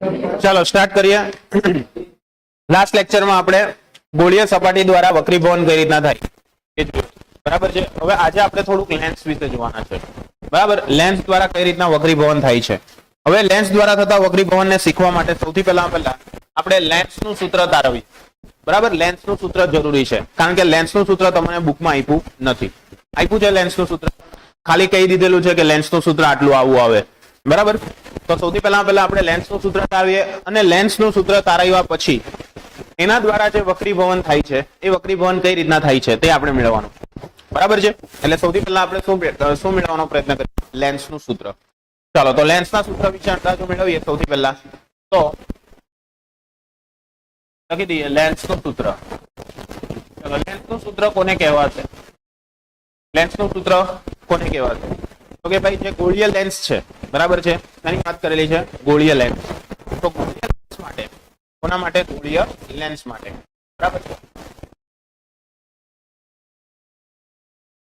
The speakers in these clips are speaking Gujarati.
ચાલો સ્ટાર્ટ કરીએ. લાસ્ટ લેક્ચરમાં આપણે ગોળીય સપાટી દ્વારા વક્રીભવન કઈ રીતના થાય એ જોયું. બરાબર છે. હવે આજે આપણે થોડુંક લેન્સ વિશે જોવાના છે. બરાબર, લેન્સ દ્વારા કઈ રીતના વક્રીભવન થાય છે. હવે લેન્સ દ્વારા થતા વક્રીભવનને શીખવા માટે સૌથી પહેલા આપણે લેન્સનું સૂત્ર તારવીએ. બરાબર, લેન્સનું સૂત્ર જરૂરી છે કારણ કે લેન્સનું સૂત્ર તમને બુકમાં આપ્યું નથી. આપ્યું છે લેન્સનું સૂત્ર, ખાલી કહી દીધેલું છે કે લેન્સનું સૂત્ર આટલું આવું આવે. બરાબર, તો સૌથી પહેલા આપણે લેન્સનું સૂત્ર તારવીએ અને લેન્સનું સૂત્ર તારવ્યા પછી એના દ્વારા જે વક્રીભવન થાય છે એ વક્રીભવન કઈ રીતના થાય છે તે આપણે મેળવવાનું. બરાબર છે. એટલે સૌથી પહેલા આપણે શું મેળવવાનો પ્રયત્ન કરીએ? લેન્સનું સૂત્ર. ચાલો તો લેન્સના સૂત્ર વિશે અંદાજો મેળવીએ. સૌથી પહેલા તો લખી દઈએ લેન્સનું સૂત્ર. ચાલો, લેન્સનું સૂત્ર કોને કહેવાશે? લેન્સનું સૂત્ર કોને કહેવાશે? તો કે ભાઈ જે ગોળીય લેન્સ છે, બરાબર છે, એની વાત કરેલી છે ગોળીય લેન્સ. તો ગોળીય લેન્સ માટે કોના માટે? ગોળીય લેન્સ માટે. બરાબર છે.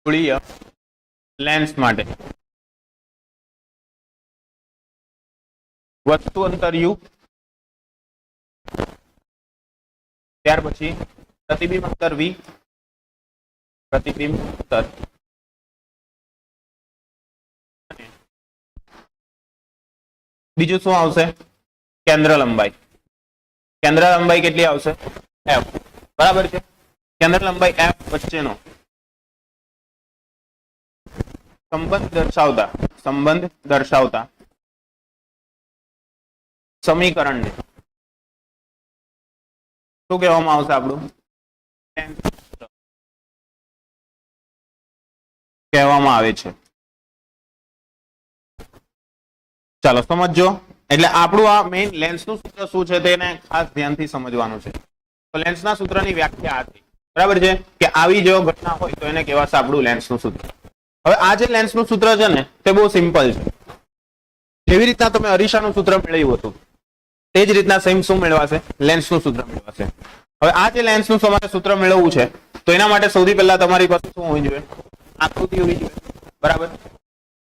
ગોળીય લેન્સ માટે વસ્તુ અંતર યુ, ત્યાર પછી પ્રતિબિંબ અંતર વી, પ્રતિબિંબ અંતર બીજું શું આવશે? કેન્દ્ર લંબાઈ. કેન્દ્ર લંબાઈ કેટલી આવશે? f. બરાબર છે. કેન્દ્ર લંબાઈ f વચ્ચેનો સંબંધ દર્શાવતા સમીકરણને શું કહેવામાં આવશે? આપણું કહેવામાં આવે છે. ચાલો સમજો. એટલે આપણું આ મેઇન લેન્સનું સૂત્ર શું છે તેને ખાસ ધ્યાનથી સમજવાનું છે. તો લેન્સના સૂત્રની વ્યાખ્યા હતી. બરાબર છે કે આવી જો ઘટના હોય તો એને કહેવાશે આપણું લેન્સનું સૂત્ર. હવે આ જે લેન્સનું સૂત્ર છે ને તે બહુ સિમ્પલ છે. જેવી રીતના તમે અરીસાનું સૂત્ર મેળવ્યું હતું તે જ રીતના સેમ શું મેળવાશે? લેન્સનું સૂત્ર મેળવાશે. હવે આ જે લેન્સનું તમારે સૂત્ર મેળવવું છે તો એના માટે સૌથી પહેલા તમારી પાસે શું હોવી જોઈએ? આકૃતિ હોવી જોઈએ. બરાબર,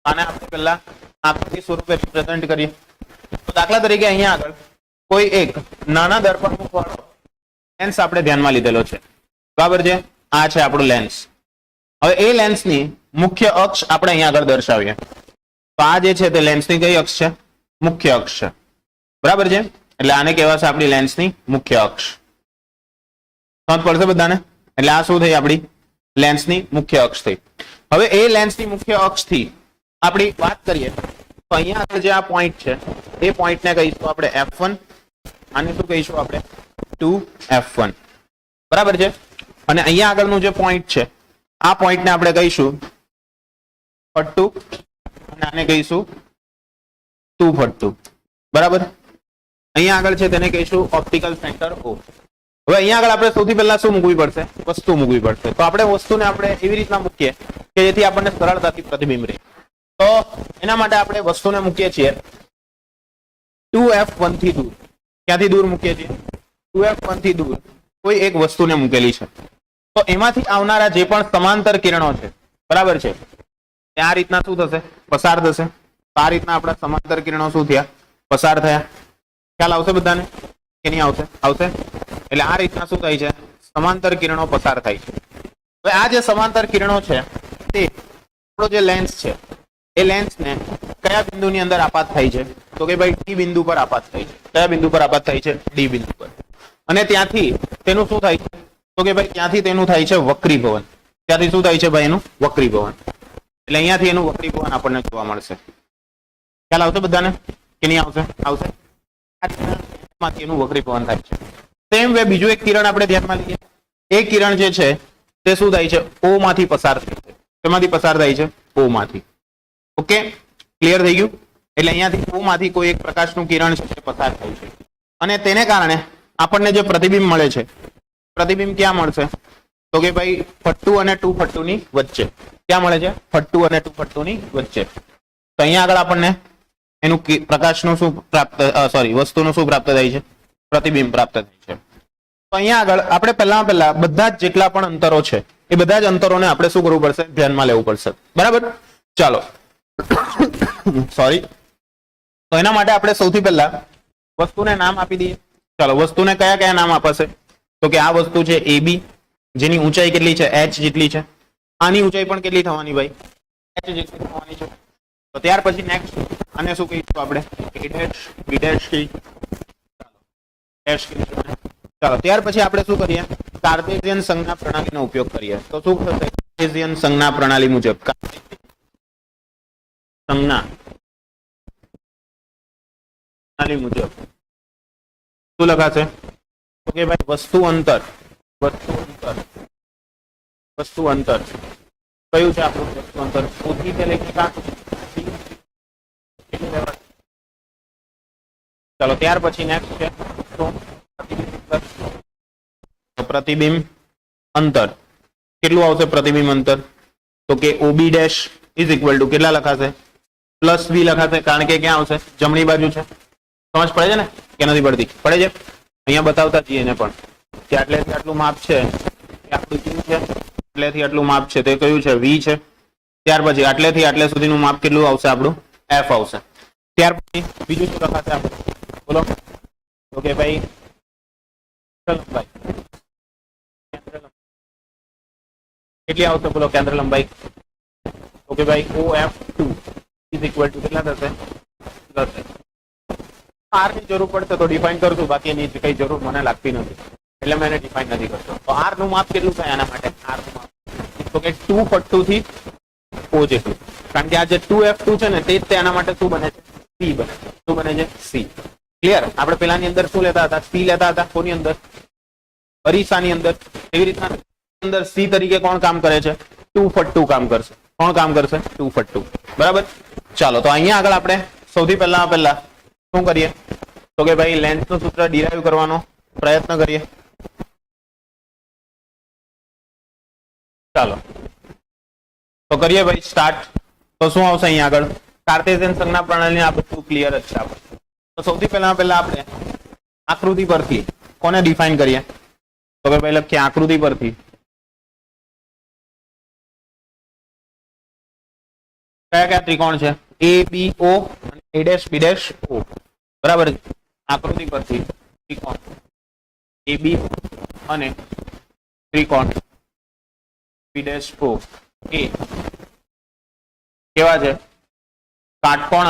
આને આપણે પહેલા આકૃતિ સ્વરૂપે રિપ્રેઝન્ટ કરીએ. તો દાખલા તરીકે અહીંયા આગળ કોઈ એક નાના દર્પણમુખ વાળો લેન્સ આપણે ધ્યાનમાં લીધેલો છે. બરાબર છે. આ છે આપણું લેન્સ. હવે એ લેન્સની મુખ્ય અક્ષ આપણે અહીંયા આગળ દર્શાવીએ. તો આ જે છે તે લેન્સની કઈ અક્ષ છે? મુખ્ય અક્ષ છે. બરાબર છે. એટલે આને કહેવાશે આપણી લેન્સની મુખ્ય અક્ષ. સમજ પડશે બધાને? એટલે આ શું થઈ? આપણી લેન્સની મુખ્ય અક્ષ થઈ. હવે એ લેન્સની મુખ્ય અક્ષથી આપણી વાત કરીએ તો અહીંયા આગળ જે આ પોઈન્ટ છે એ પોઈન્ટને કહીશું આપણે f1. આને શું કહીશું આપણે? 2f1. બરાબર છે. અને અહીંયા આગળનું જે પોઈન્ટ છે આ પોઈન્ટને આપણે કહીશું ફટ્ટુ અને આને કહીશું ટુ ફટ્ટુ. બરાબર. અહીંયા આગળ છે તેને કહીશું ઓપ્ટિકલ સેન્ટર O. હવે અહીંયા આગળ આપણે સૌથી પહેલા શું મૂકવી પડશે? વસ્તુ મૂકવી પડશે. તો આપણે વસ્તુને આપણે એવી રીતના મૂકીએ કે જેથી આપણને સરળતાથી પ્રતિબિંબ રહે. તો એના માટે આપણે વસ્તુને મૂકીએ છીએ 2f1 થી દૂર. ક્યાંથી દૂર મૂકીએ છીએ? 2f1 થી દૂર કોઈ એક વસ્તુને મૂકેલી છે. તો એમાંથી આવનારા જે પણ સમાંતર કિરણો છે, બરાબર છે, તે આ રીતના શું થશે? પસાર થશે. આ રીતના આપણા સમાંતર કિરણો શું થયા? પસાર થયા. ખ્યાલ આવશે બધાને કે નહીં આવશે? આવશે. એટલે આ રીતના શું થાય છે? સમાંતર કિરણો પસાર થાય છે. હવે આ જે સમાંતર કિરણો છે તે આપણો જે લેન્સ છે એ લેન્સને કયા બિંદુની અંદર આપાત થાય છે? તો કે ભાઈ ડી બિંદુ પર આપાત થાય છે. કયા બિંદુ પર આપાત થાય છે? ડી બિંદુ પર. અને ત્યાંથી તેનું શું થાય છે? તો કે ભાઈ ત્યાંથી તેનું થાય છે વક્રીભવન. ત્યાંથી શું થાય છે ભાઈ? એનું વક્રીભવન. એટલે અહીંયાથી એનું વક્રીભવન આપણને જોવા મળશે. ખ્યાલ આવશે બધાને કે નહીં આવશે? આવશે. માંથી એનું વક્રીભવન થાય છે. સેમ વે બીજું એક કિરણ આપણે ધ્યાનમાં લઈએ. એ કિરણ જે છે તે શું થાય છે? O માંથી પસાર થાય છે. તેમાંથી પસાર થાય છે? O માંથી. ઓકે, ક્લિયર થઈ ગયું? એટલે અહીંયાથી O માંથી કોઈ એક પ્રકાશનું કિરણ છે તે પસાર થાય છે અને તેને કારણે આપણને જે પ્રતિબિંબ મળે છે, પ્રતિબિંબ ક્યાં મળશે? તો કે ભાઈ ફટ્ટુ અને ટુ ફટ્ટુની વચ્ચે. ક્યાં મળે છે? ફટ્ટુ અને ટુ ફટ્ટુની વચ્ચે. તો અહીંયા આગળ આપણને એનું પ્રકાશનું શું પ્રાપ્ત વસ્તુનું શું પ્રાપ્ત થાય છે? પ્રતિબિંબ પ્રાપ્ત થાય છે. તો અહીંયા આગળ આપણે પહેલા બધા જ જેટલા પણ અંતરો છે એ બધા જ અંતરોને આપણે શું કરવું પડશે? ધ્યાનમાં લેવું પડશે. બરાબર. ચાલો સોરી. તો એના માટે આપણે સૌથી પહેલા વસ્તુને નામ આપી દઈએ. ચાલો વસ્તુને કયા કયા નામ આપાશે? તો કે આ વસ્તુ છે AB, જેની ઊંચાઈ કેટલી છે? h જેટલી છે. આની ઊંચાઈ પણ કેટલી થવાની ભાઈ? h જેટલી થવાની છે. તો ત્યાર પછી નેક્સ્ટ આને શું કહીશું આપણે? A dash B dash C. ચાલો ત્યાર પછી આપણે શું કરીએ? કાર્ટેશિયન સંજ્ઞા પ્રણાલીનો ઉપયોગ કરીએ. તો શું થશે? કાર્ટેશિયન સંજ્ઞા પ્રણાલી મુજબ સંજ્ઞા પ્રણાલી મુજબ શું લખાશે? તો કે ભાઈ વસ્તુ અંતર કયું છે આપણું વસ્તુ અંતર? ઓથી તે લઈને કાં? ચાલો ત્યાર પછી નેક્સ્ટ છે પ્રતિબિંબ અંતર. કેટલું આવશે પ્રતિબિંબ અંતર? તો કે OB dash is equal two કેટલા લખાશે? પ્લસ B લખાશે, કારણ કે ક્યાં આવશે? જમણી બાજુ છે. સમજ પડે છે ને કે નથી પડતી? પડે છે. અહીંયા બતાવતા જઈએ એને પણ કે આટલેથી આટલું માપ છે એ આપણું કયું છે? આટલેથી આટલું માપ છે તે કયું છે? V છે. ત્યાર પછી આટલેથી આટલે સુધીનું માપ કેટલું આવશે? આપણું F આવશે. ત્યાર પછી બીજું શું લખાશે આપણે? બોલો. તો કે ભાઈ લંબાઈ કેટલી આવશે? બોલો કેન્દ્ર લંબાઈ. તો કે ભાઈ OF2 ઇઝ ઇક્વલ ટુ કેટલા થશે? 10. R ની જરૂર પડશે તો ડિફાઇન કરશું, બાકી એની કઈ જરૂર મને લાગતી નથી એટલે મેં એને ડિફાઇન નથી કરતો. તો R નું માપ કેટલું થાય આના માટે? R નું માપ તો કે 2 થી O જેટલું, કારણ કે આ જે 2F2 છે ને તે જ આના માટે શું બને છે? C બને છે. શું બને છે? C. ક્લિયર? આપણે પેલાની અંદર શું લેતા હતા? C લેતા હતા. કોની અંદર? અરીસાની અંદર. એવી રીતના અંદર C તરીકે કોણ કામ કરે છે? 2 કામ કરશે. કોણ કામ કરશે? 2 બરાબર. ચાલો તો અહીંયા આગળ આપણે સૌથી પહેલા શું કરીએ? તો કે ભાઈ લેન્સનું સૂત્ર ડિરાઈવ કરવાનો પ્રયત્ન કરીએ. ચાલો તો કરીએ ભાઈ સ્ટાર્ટ. તો શું આવશે અહીંયા આગળ? કાર્ટેશિયન સંજ્ઞા પ્રણાલી આ બધું ક્લિયર જ છે આપણે. તો સૌથી પહેલા આપણે આકૃતિ પરથી કોને ડિફાઇન કરીએ? તો કે ભાઈ લખીએ આકૃતિ પરથી કયા કયા ત્રિકોણ છે? ABO અને A', B', O. બરાબર. આકૃતિ પરથી ત્રિકોણ AB અને ત્રિકોણ B', O એ કેવા છે? કાટકોણ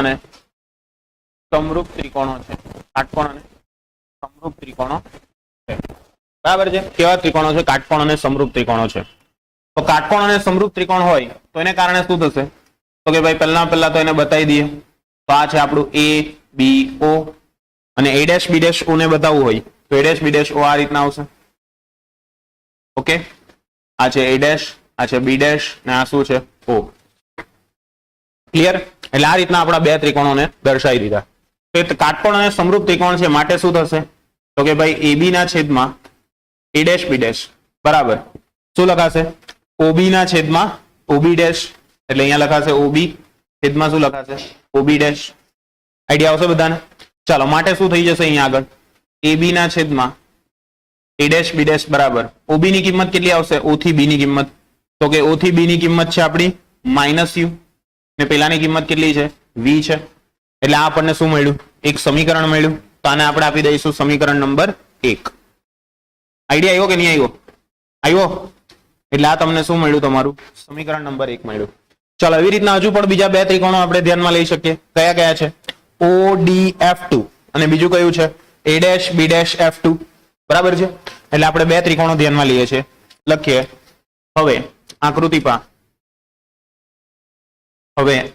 અને સમરૂપ ત્રિકોણો છે. કાટકોણ અને સમરૂપ ત્રિકોણો છે. બરાબર છે. કેવા ત્રિકોણો છે? કાટકોણ અને સમરૂપ ત્રિકોણો છે. તો કાટકોણ અને સમરૂપ ત્રિકોણ હોય તો એને કારણે શું થશે? તો કે ભાઈ પહેલા તો એને બતાવી દઈએ. તો આ છે આપણું ABO અને A', B', O ને બતાવવું હોય તો A', B', O આ રીતના આવશે. ઓકે. આ છે A', આ છે B' ને આ શું છે? O. ક્લિયર? એટલે આ રીતના આપણા બે ત્રિકોણોને દર્શાવી દીધા. તો કાટકોણ અને સમરૂપ ત્રિકોણ છે માટે શું થશે? તો કે ભાઈ AB ના છેદમાં A', B' બરાબર શું લખાશે? OB ના છેદમાં OB' એટલે અહીંયા લખાશે OB છેદમાં શું લખાશે? OB'. આઈડિયા આવશે બધાને? ચાલો માટે શું થઈ જશે અહીંયા આગળ? AB ના છેદમાં A', B' બરાબર OB ની કિંમત કેટલી આવશે? O થી B ની કિંમત. તો કે O થી B ની કિંમત છે આપણી -U ને પેલાની કિંમત કેટલી છે? V છે. એટલે આ આપણને શું મળ્યું? એક સમીકરણ મળ્યું. તો આને આપણે આપી દઈશું સમીકરણ નંબર 1. આઈડિયા આવ્યો કે નહીં આવ્યો? આવ્યો. એટલે આ તમને શું મળ્યું? તમારું સમીકરણ નંબર 1 મળ્યું. ચાલો એવી રીતના હજુ પણ બીજા બે ત્રિકોણો આપણે ધ્યાનમાં લઈ શકીએ. કયા કયા છે? ODF2 અને બીજું કયું છે? A', B', F2. બરાબર છે. એટલે આપણે બે ત્રિકોણો ધ્યાનમાં લઈએ છીએ. લખીએ હવે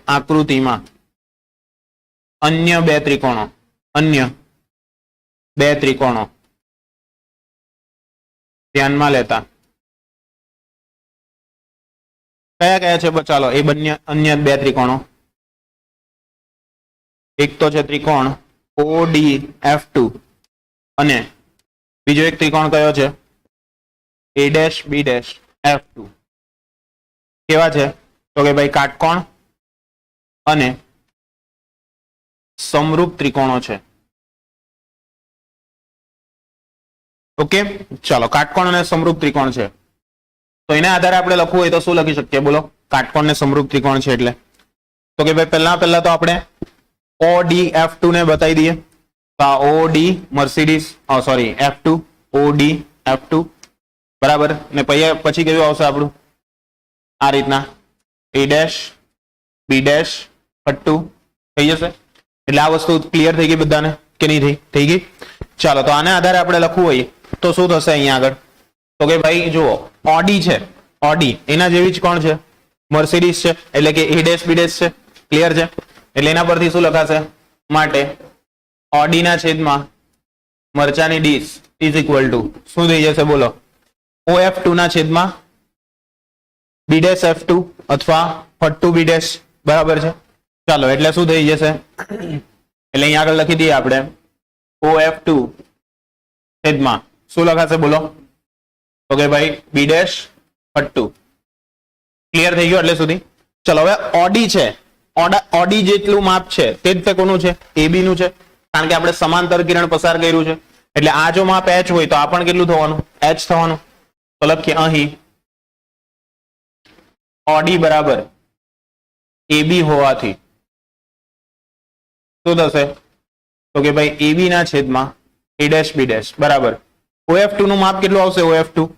આકૃતિમાં અન્ય બે ત્રિકોણો ધ્યાનમાં લેતા કયા કયા છે? ચાલો એ બંને અન્ય બે ત્રિકોણો. એક તો છે ત્રિકોણ ODF2 અને બીજો એક ત્રિકોણ કયો છે? A', B', F2. કેવા છે? તો કે ભાઈ કાટકોણ અને સમરૂપ ત્રિકોણો છે. ઓકે. ચાલો કાટકોણ અને સમરૂપ ત્રિકોણ છે તો એના આધારે આપણે લખવું હોય તો શું લખી શકીએ? બોલો. કાટકોણ ને સમરૂપ ત્રિકોણ છે એટલે તો કે ભાઈ પહેલા તો આપણે ઓડી F2 ને બતાવી દઈએ તો આ Audi Mercedes sorry F2 Audi F2 બરાબર ને પછી કયું આવશે આપણું આ રીતના A dash B dash F2 થઈ જશે એટલે આ વસ્તુ ક્લિયર થઈ ગઈ બધાને કે નહીં થઈ ગઈ ચાલો તો આને આધારે આપણે લખવું હોય તો શું થશે અહીંયા આગળ તો કે ભાઈ જુઓ ઓડી છે ઓડી એના જેવી જ કોણ છે મર્સિડીઝ છે એટલે કે A ડેશ B ડેશ છે ક્લિયર છે એટલે એના પરથી શું લખાશે માટે ઓડી ના છેદમાં મરચાની ડીશ ઇઝ ઇક્વલ ટુ શું થઈ જશે બોલો OF2 ના છેદમાં B ડેશ F2 અથવા F2 B ડેશ બરાબર છે ચાલો એટલે શું થઈ જશે એટલે અહીંયા આગળ લખી દઈએ આપણે OF2 છેદમાં શું લખાશે બોલો તો કે ભાઈ B ડેશ F2 ક્લિયર થઈ ગયું એટલે સુધી ચલો હવે ઓડી છે ઓડી જેટલું માપ છે તે જ તે કોનું છે AB નું છે કારણ કે આપણે સમાંતર કિરણ પસાર કર્યું છે એટલે આ જો માપ H હોય તો આ પણ કેટલું થવાનું H થવાનું તો લખીએ અહીં ઓડી બરાબર AB હોવાથી શું થશે તો કે ભાઈ AB ના છેદમાં A ડેશ B ડેશ બરાબર OF2 નું માપ કેટલું આવશે OF2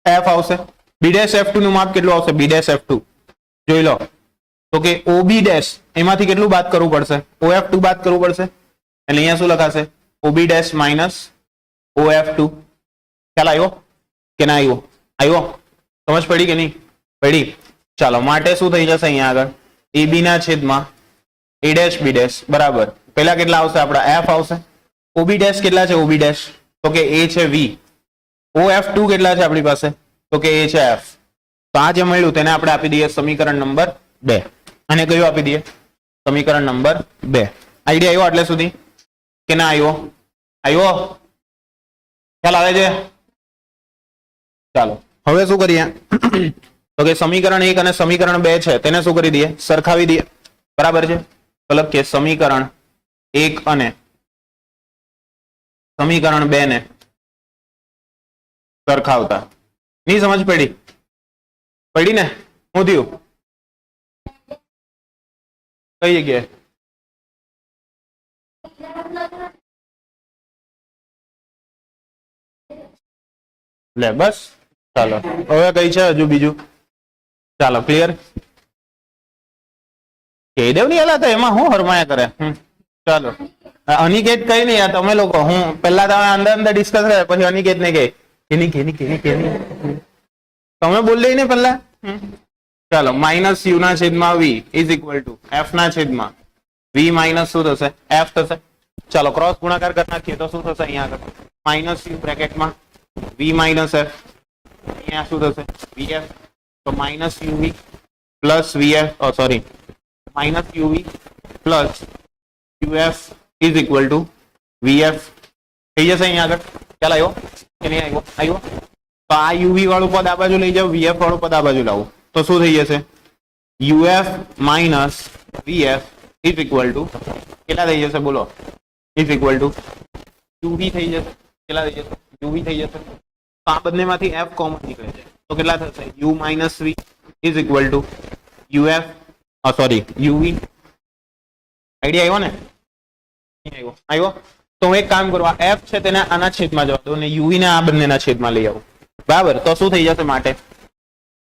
F આવશે B ડેશ F2 નું માપ કેટલું આવશે B ડેશ F2 જોઈ લો તો કે OB ડેશ એમાંથી કેટલું બાદ કરવું પડશે OF2 બાદ કરવું પડશે એટલે અહીંયા શું લખાશે OB ડેશ માઇનસ OF2 ખ્યાલ આવ્યો કે ના આવ્યો સમજ પડી કે નહીં પડી ચાલો માટે શું થઈ જશે અહીંયા આગળ AB ના છેદમાં A ડેશ B ડેશ બરાબર પહેલા કેટલા આવશે આપણા F આવશે OB ડેશ કેટલા છે OB ડેશ તો કે A છે V OF2 કેટલા છે આપણી પાસે તો કે A છે F તો આ જે મળ્યું તેને આપણે આપી દઈએ સમીકરણ નંબર 2 અને કયું આપી દઈએ સમીકરણ નંબર 2 આઈડિયા આવ્યો એટલે સુધી કે ના આવ્યો ખ્યાલ આવે છે ચાલો હવે શું કરીએ તો કે સમીકરણ 1 અને સમીકરણ 2 છે તેને શું કરી દઈએ સરખાવી દઈએ બરાબર છે તો લખીએ સમીકરણ 1 અને સમીકરણ 2 ને સરખાવતા ની સમજ પડી ને શું થયું કઈ જગ્યાએ લે બસ ચાલો હવે કઈ છે હજુ બીજું ચાલો ક્લિયર કહેદેવ નહીં હલાતા એમાં હું હરમાયા કરે ચાલો અનિકેત કઈ નહીં યાર તમે લોકો હું પેલા તમે અંદર ડિસ્કસ કરે પછી અનિકેત ને કે તમે બોલ દઈ ને પેલા ચાલો માઇનસ યુ ના છેદમાં V is equal two F ના છેદમાં V માઇનસ શું થશે F થશે ચાલો ક્રોસ ગુણાકાર કરી નાખીએ તો શું થશે અહીંયા આગળ માઇનસ યુ બ્રેકેટમાં V માઇનસ F અહીંયા શું થશે VF તો minus UV plus VF sorry minus UV plus UF is equal to VF થઈ જશે અહીંયા આગળ ચાલ આવ્યો કે નહીં આવ્યો તો આ UV વાળું પદ આ બાજુ લઈ જાઓ VF વાળું પદ આ બાજુ લાવો તો શું થઈ જશે UF minus VF is equal two કેટલા થઈ જશે બોલો ઇઝ ઇક્વલ ટુ UV થઈ જશે કેટલા થઈ જશે UV થઈ જશે તો આ બંનેમાંથી F કોમન નીકળે છે તો કેટલા થશે U minus V is equal two UF sorry UV idea આવ્યો ને આવ્યો તો હું એક કામ કરું આ F છે તેને આના છેદમાં જવા દો અને UV ને આ બંનેના છેદમાં લઈ આવું બરાબર તો શું થઈ જશે માટે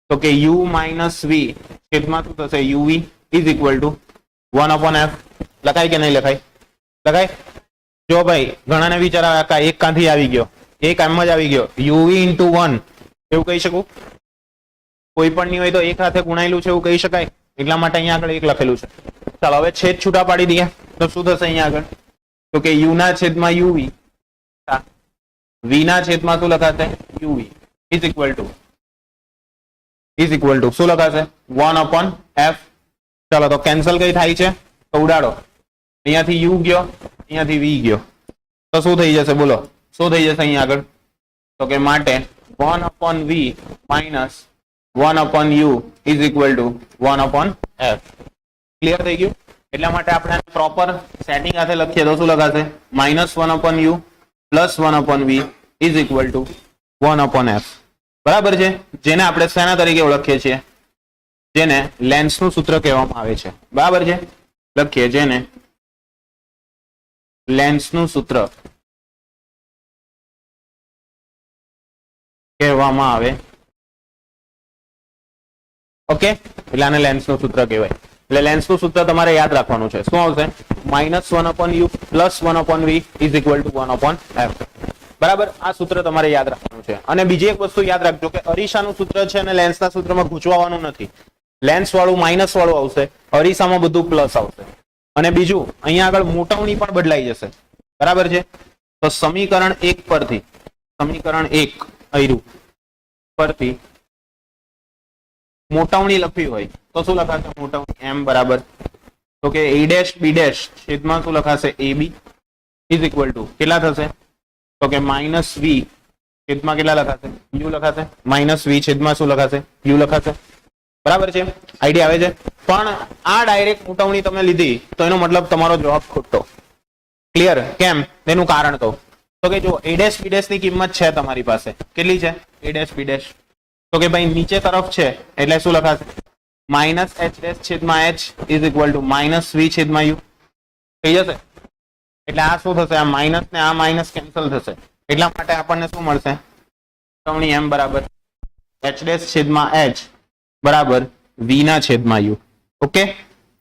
તો કે U માઇનસ V છેદમાં શું થશે UV is equal two 1/F લખાય કે નહીં લખાય જો ભાઈ ઘણાને વિચાર આવે એક કાંથી આવી ગયો એક આમ જ આવી ગયો UV into 1 એવું કહી શકું કોઈ પણ નહીં હોય તો એક હાથે ગુણાયેલું છે એવું કહી શકાય એટલા માટે અહીંયા આગળ એક લખેલું છે ચાલો હવે છેદ છૂટા પાડી દઈએ તો શું થશે અહીંયા આગળ તો કે U ના છેદમાં UV V ના છેદમાં શું લખાશે UV ઇઝ ઇક્વલ ટુ શું લખાશે 1/F ચાલો તો કેન્સલ કઈ થાય છે તો ઉડાડો અહીંયાથી U ગયો અહીંયાથી V ગયો તો શું થઈ જશે બોલો શું થઈ જશે અહીંયા આગળ તો કે માટે 1/V minus 1/U is equal two 1/F clear થઈ ગયું એટલા માટે આપણે પ્રોપર સેટિંગ સાથે લખીએ તો શું લખાશે -1/U plus 1/V is equal two 1/F બરાબર છે જેને આપણે શેના તરીકે ઓળખીએ છીએ જેને લેન્સનું સૂત્ર કહેવામાં આવે છે બરાબર છે લખીએ જેને લેન્સનું સૂત્ર કહેવામાં આવે. ઓકે, એટલે આને લેન્સનું સૂત્ર કહેવાય. એટલે લેન્સનું સૂત્ર તમારે યાદ રાખવાનું છે. શું આવશે? -1/u + 1/v = 1/f. બરાબર, આ સૂત્ર તમારે યાદ રાખવાનું છે. અને બીજી એક વસ્તુ યાદ રાખજો કે અરીસાનું સૂત્ર છે અને લેન્સના સૂત્રમાં ગૂંચવવાનું નથી. લેન્સ વાળું માઇનસ વાળું આવશે, અરીસામાં બધું પ્લસ આવશે. અને બીજું અહીંયા આગળ મોટવણી પણ બદલાઈ જશે. બરાબર છે? તો સમીકરણ 1 પરથી, સમીકરણ 1 અયરું પરથી મોટવણી લખવી હોય તો શું લખાશે? મોટવણી m બરાબર તો કે a' b' છેદમાં શું લખાશે? ab = કેટલા થશે? તો કે -v છેદમાં કેટલા લખાશે? u લખાશે. -v છેદમાં શું લખાશે? u લખાશે. બરાબર છે? આઈડિયા આવે છે? પણ આ ડાયરેક્ટ મોટવણી તમે લીધી તો એનો મતલબ તમારો જવાબ ખોટો. ક્લિયર? કેમ? તેનું કારણ તો કે જો a' b' ની કિંમત છે તમારી પાસે. કેટલી છે? a' b' તો કે ભાઈ નીચે તરફ છે એટલે શું લખાશે? -h' છેદમાં h = -v છેદમાં u થઈ જશે. એટલે આ શું થશે? આ માઇનસ ને આ માઇનસ કેન્સલ થશે. એટલા માટે આપણને શું મળશે? મોટવણી m બરાબર h' છેદમાં h બરાબર v ના છેદમાં u. ઓકે,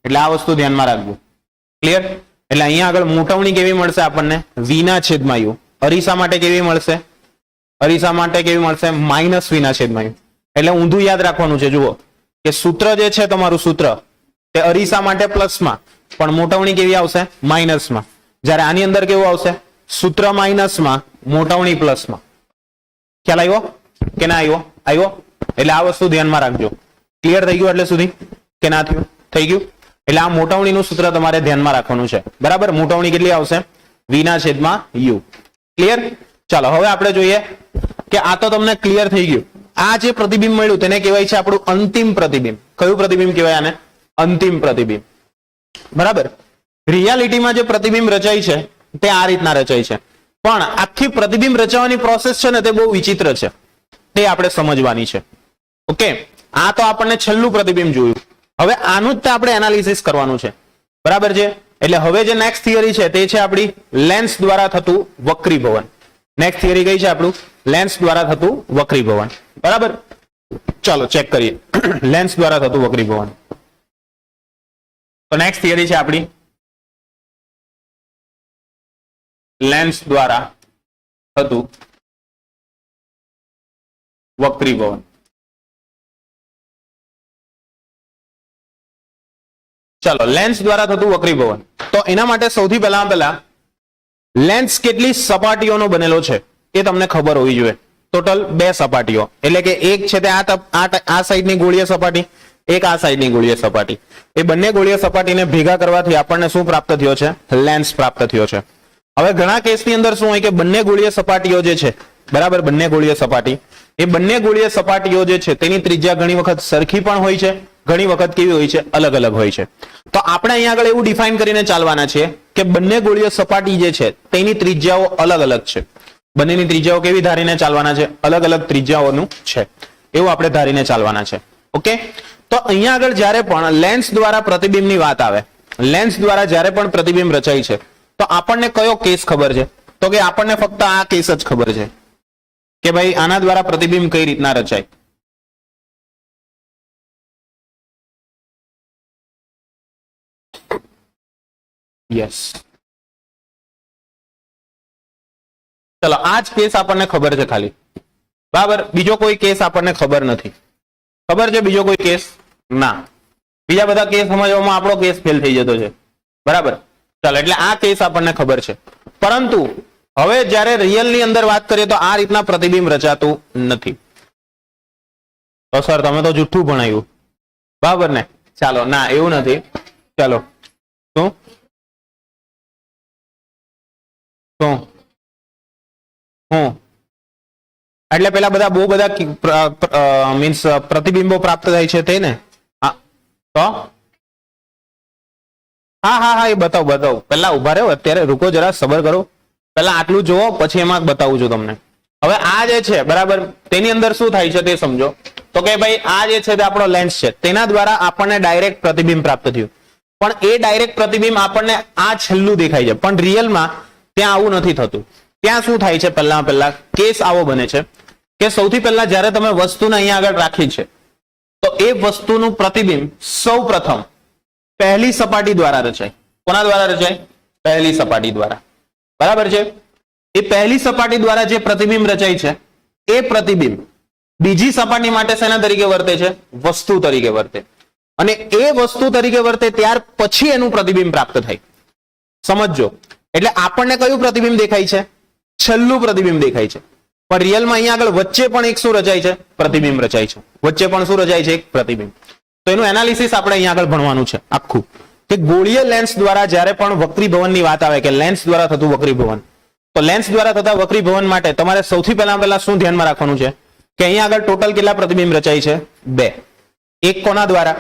એટલે આ વસ્તુ ધ્યાનમાં રાખજો. ક્લિયર? એટલે અહીંયા આગળ મોટવણી કેવી મળશે આપણને? v ના છેદમાં u. અરીસા માટે કેવી મળશે? અરીસા માટે કેવી મળશે? -v ના છેદમાં u. એટલે ઊંધું યાદ રાખવાનું છે. જુઓ કે સૂત્ર જે છે તમારું સૂત્ર તે અરીસા માટે પ્લસમાં, પણ મોટવણી કેવી આવશે? માઇનસમાં. જ્યારે આની અંદર કેવું આવશે? સૂત્ર માઇનસમાં, મોટવણી પ્લસમાં. ખ્યાલ આવ્યો કે ના આવ્યો? આવ્યો. એટલે આ વસ્તુ ધ્યાનમાં રાખજો. ક્લિયર થઈ ગયું એટલે સુધી કે ના થયું? થઈ ગયું. એટલે આ મોટવણીનું સૂત્ર તમારે ધ્યાનમાં રાખવાનું છે. બરાબર? મોટવણી કેટલી આવશે? v ના છેદમાં u. ક્લિયર? ચાલો હવે આપણે જોઈએ કે આ તો તમને ક્લિયર થઈ ગયું. આ જે પ્રતિબિંબ મળ્યું તેને કહેવાય છે આપણું અંતિમ પ્રતિબિંબ. કયું પ્રતિબિંબ કહેવાય આને? અંતિમ પ્રતિબિંબ. બરાબર? રિયાલિટીમાં જે પ્રતિબિંબ રચાય છે તે આ રીતના રચાય છે, પણ આખી પ્રતિબિંબ રચવાની પ્રોસેસ છે ને તે બહુ વિચિત્ર છે. તે આપણે સમજવાની છે. ઓકે, આ તો આપણને છેલ્લું પ્રતિબિંબ જોયું. હવે આનું જ આપણે એનાલિસિસ કરવાનું છે. બરાબર છે? એટલે હવે જે નેક્સ્ટ થિયરી છે તે છે આપણી લેન્સ દ્વારા થતું વક્રીભવન. નેક્સ્ટ થિયરી કઈ છે આપણું? લેન્સ દ્વારા થતું વક્રીભવન. બરાબર? ચાલો ચેક કરીએ લેન્સ દ્વારા થતું વક્રીભવન. તો નેક્સ્ટ થિયરી છે આપણી લેન્સ દ્વારા થતું વક્રીભવન. ચાલો લેન્સ દ્વારા થતું વક્રીભવન. તો એના માટે સૌથી પહેલા લેન્સ કેટલી સપાટીઓનો બનેલો છે એ તમને ખબર હોવી જોઈએ. ટોટલ 2 સપાટીઓ, એટલે કે એક છે તે આ સાઈડની ગોળીય સપાટી, એક આ સાઈડની ગોળીય સપાટી. એ બંને ગોળીય સપાટીને ભેગા કરવાથી આપણને શું પ્રાપ્ત થયો છે? લેન્સ પ્રાપ્ત થયો છે. હવે ઘણા કેસની અંદર શું હોય કે બંને ગોળીય સપાટીઓ જે છે, બરાબર, બંને ગોળીય સપાટી, એ બંને ગોળીય સપાટીઓ જે છે તેની ત્રિજ્યા ઘણી વખત સરખી પણ હોય છે, ઘણી વખત કેવી હોય છે? અલગ અલગ હોય છે. તો આપણે અહીંયા આગળ એવું ડિફાઇન કરીને ચાલવાના છે કે બંને ગોળીય સપાટી જે છે તેની ત્રિજ્યાઓ અલગ અલગ છે. બંનેની ત્રિજ્યાઓ કેવી ધારીને ચાલવાના છે? અલગ અલગ ત્રિજ્યાઓનું છે એવું આપણે ધારીને ચાલવાના છે. ઓકે, તો અહીંયા આગળ જ્યારે પણ લેન્સ દ્વારા પ્રતિબિંબની વાત આવે, લેન્સ દ્વારા જ્યારે પણ પ્રતિબિંબ રચાય છે તો આપણને કયો કેસ ખબર છે? તો કે આપણને ફક્ત આ કેસ જ ખબર છે કે ભાઈ આના દ્વારા પ્રતિબિંબ કઈ રીતના રચાય. યસ, ચલો આ જ કેસ આપણને ખબર છે ખાલી. બરાબર? બીજો કોઈ કેસ આપણને ખબર નથી. ખબર છે બીજો કોઈ કેસ? ના. બીજા બધા કેસ સમજવામાં આપણો કેસ ફેલ થઈ જતો છે. બરાબર? ચાલો, એટલે આ કેસ આપણને ખબર છે. પરંતુ હવે જ્યારે રિયલ ની અંદર વાત કરીએ તો આ રીતના પ્રતિબિંબ રચાતું નથી. તો સર તમે તો જુઠ્ઠું ભણાયું. બરાબર ને? ચાલો, ના એવું નથી. ચાલો, શું શું હું એટલે પેલા બધા બહુ બધા મીન્સ પ્રતિબિંબો પ્રાપ્ત થાય છે તે ને? તો હા એ બતાવું. પેલા ઉભા રહ્યો, અત્યારે રૂકો, જરા સબર કરો. પેલા આટલું જોવો, પછી એમાં બતાવું છું તમને. હવે આ જે છે, બરાબર, તેની અંદર શું થાય છે તે સમજો. તો કે ભાઈ આ જે છે તે આપણો લેન્સ છે, તેના દ્વારા આપણને ડાયરેક્ટ પ્રતિબિંબ પ્રાપ્ત થયું. પણ એ ડાયરેક્ટ પ્રતિબિંબ આપણને આ છેલ્લું દેખાય છે, પણ રિયલમાં ત્યાં આવું નથી થતું. ત્યાં શું થાય છે, પહેલા કેસ આવો બને છે કે સૌથી પહેલા જ્યારે તમે વસ્તુને અહીંયા આગળ રાખી છે તો એ વસ્તુનું પ્રતિબિંબ સૌ પ્રથમ પહેલી સપાટી દ્વારા રચાય. કોના દ્વારા રચાય? પહેલી સપાટી દ્વારા. બરાબર છે. એ પહેલી સપાટી દ્વારા જે પ્રતિબિંબ રચાય છે એ પ્રતિબિંબ બીજી સપાટી માટે શેના તરીકે વર્તે છે? વસ્તુ તરીકે વર્તે. અને એ વસ્તુ તરીકે વર્તે ત્યાર પછી એનું પ્રતિબિંબ પ્રાપ્ત થાય. સમજો. એટલે આપણને કયું પ્રતિબિંબ દેખાય છે? છેલ્લું પ્રતિબિંબ દેખાય છે. પણ રિયલમાં અહીંયા આગળ વચ્ચે પણ એક શું રચાય છે? પ્રતિબિંબ રચાય છે. વચ્ચે પણ શું રચાય છે? એક પ્રતિબિંબ. તો એનું એનાલિસિસ આપણે અહીંયા આગળ ભણવાનું છે આખું, કે ગોળીય લેન્સ દ્વારા જ્યારે પણ વક્રીભવનની વાત આવે કે લેન્સ દ્વારા થતું વક્રીભવન, તો લેન્સ દ્વારા થતા વક્રીભવન માટે તમારે સૌથી પહેલા શું ધ્યાનમાં રાખવાનું છે કે અહીંયા આગળ ટોટલ કેટલા પ્રતિબિંબ રચાય છે? 2. એક કોના દ્વારા?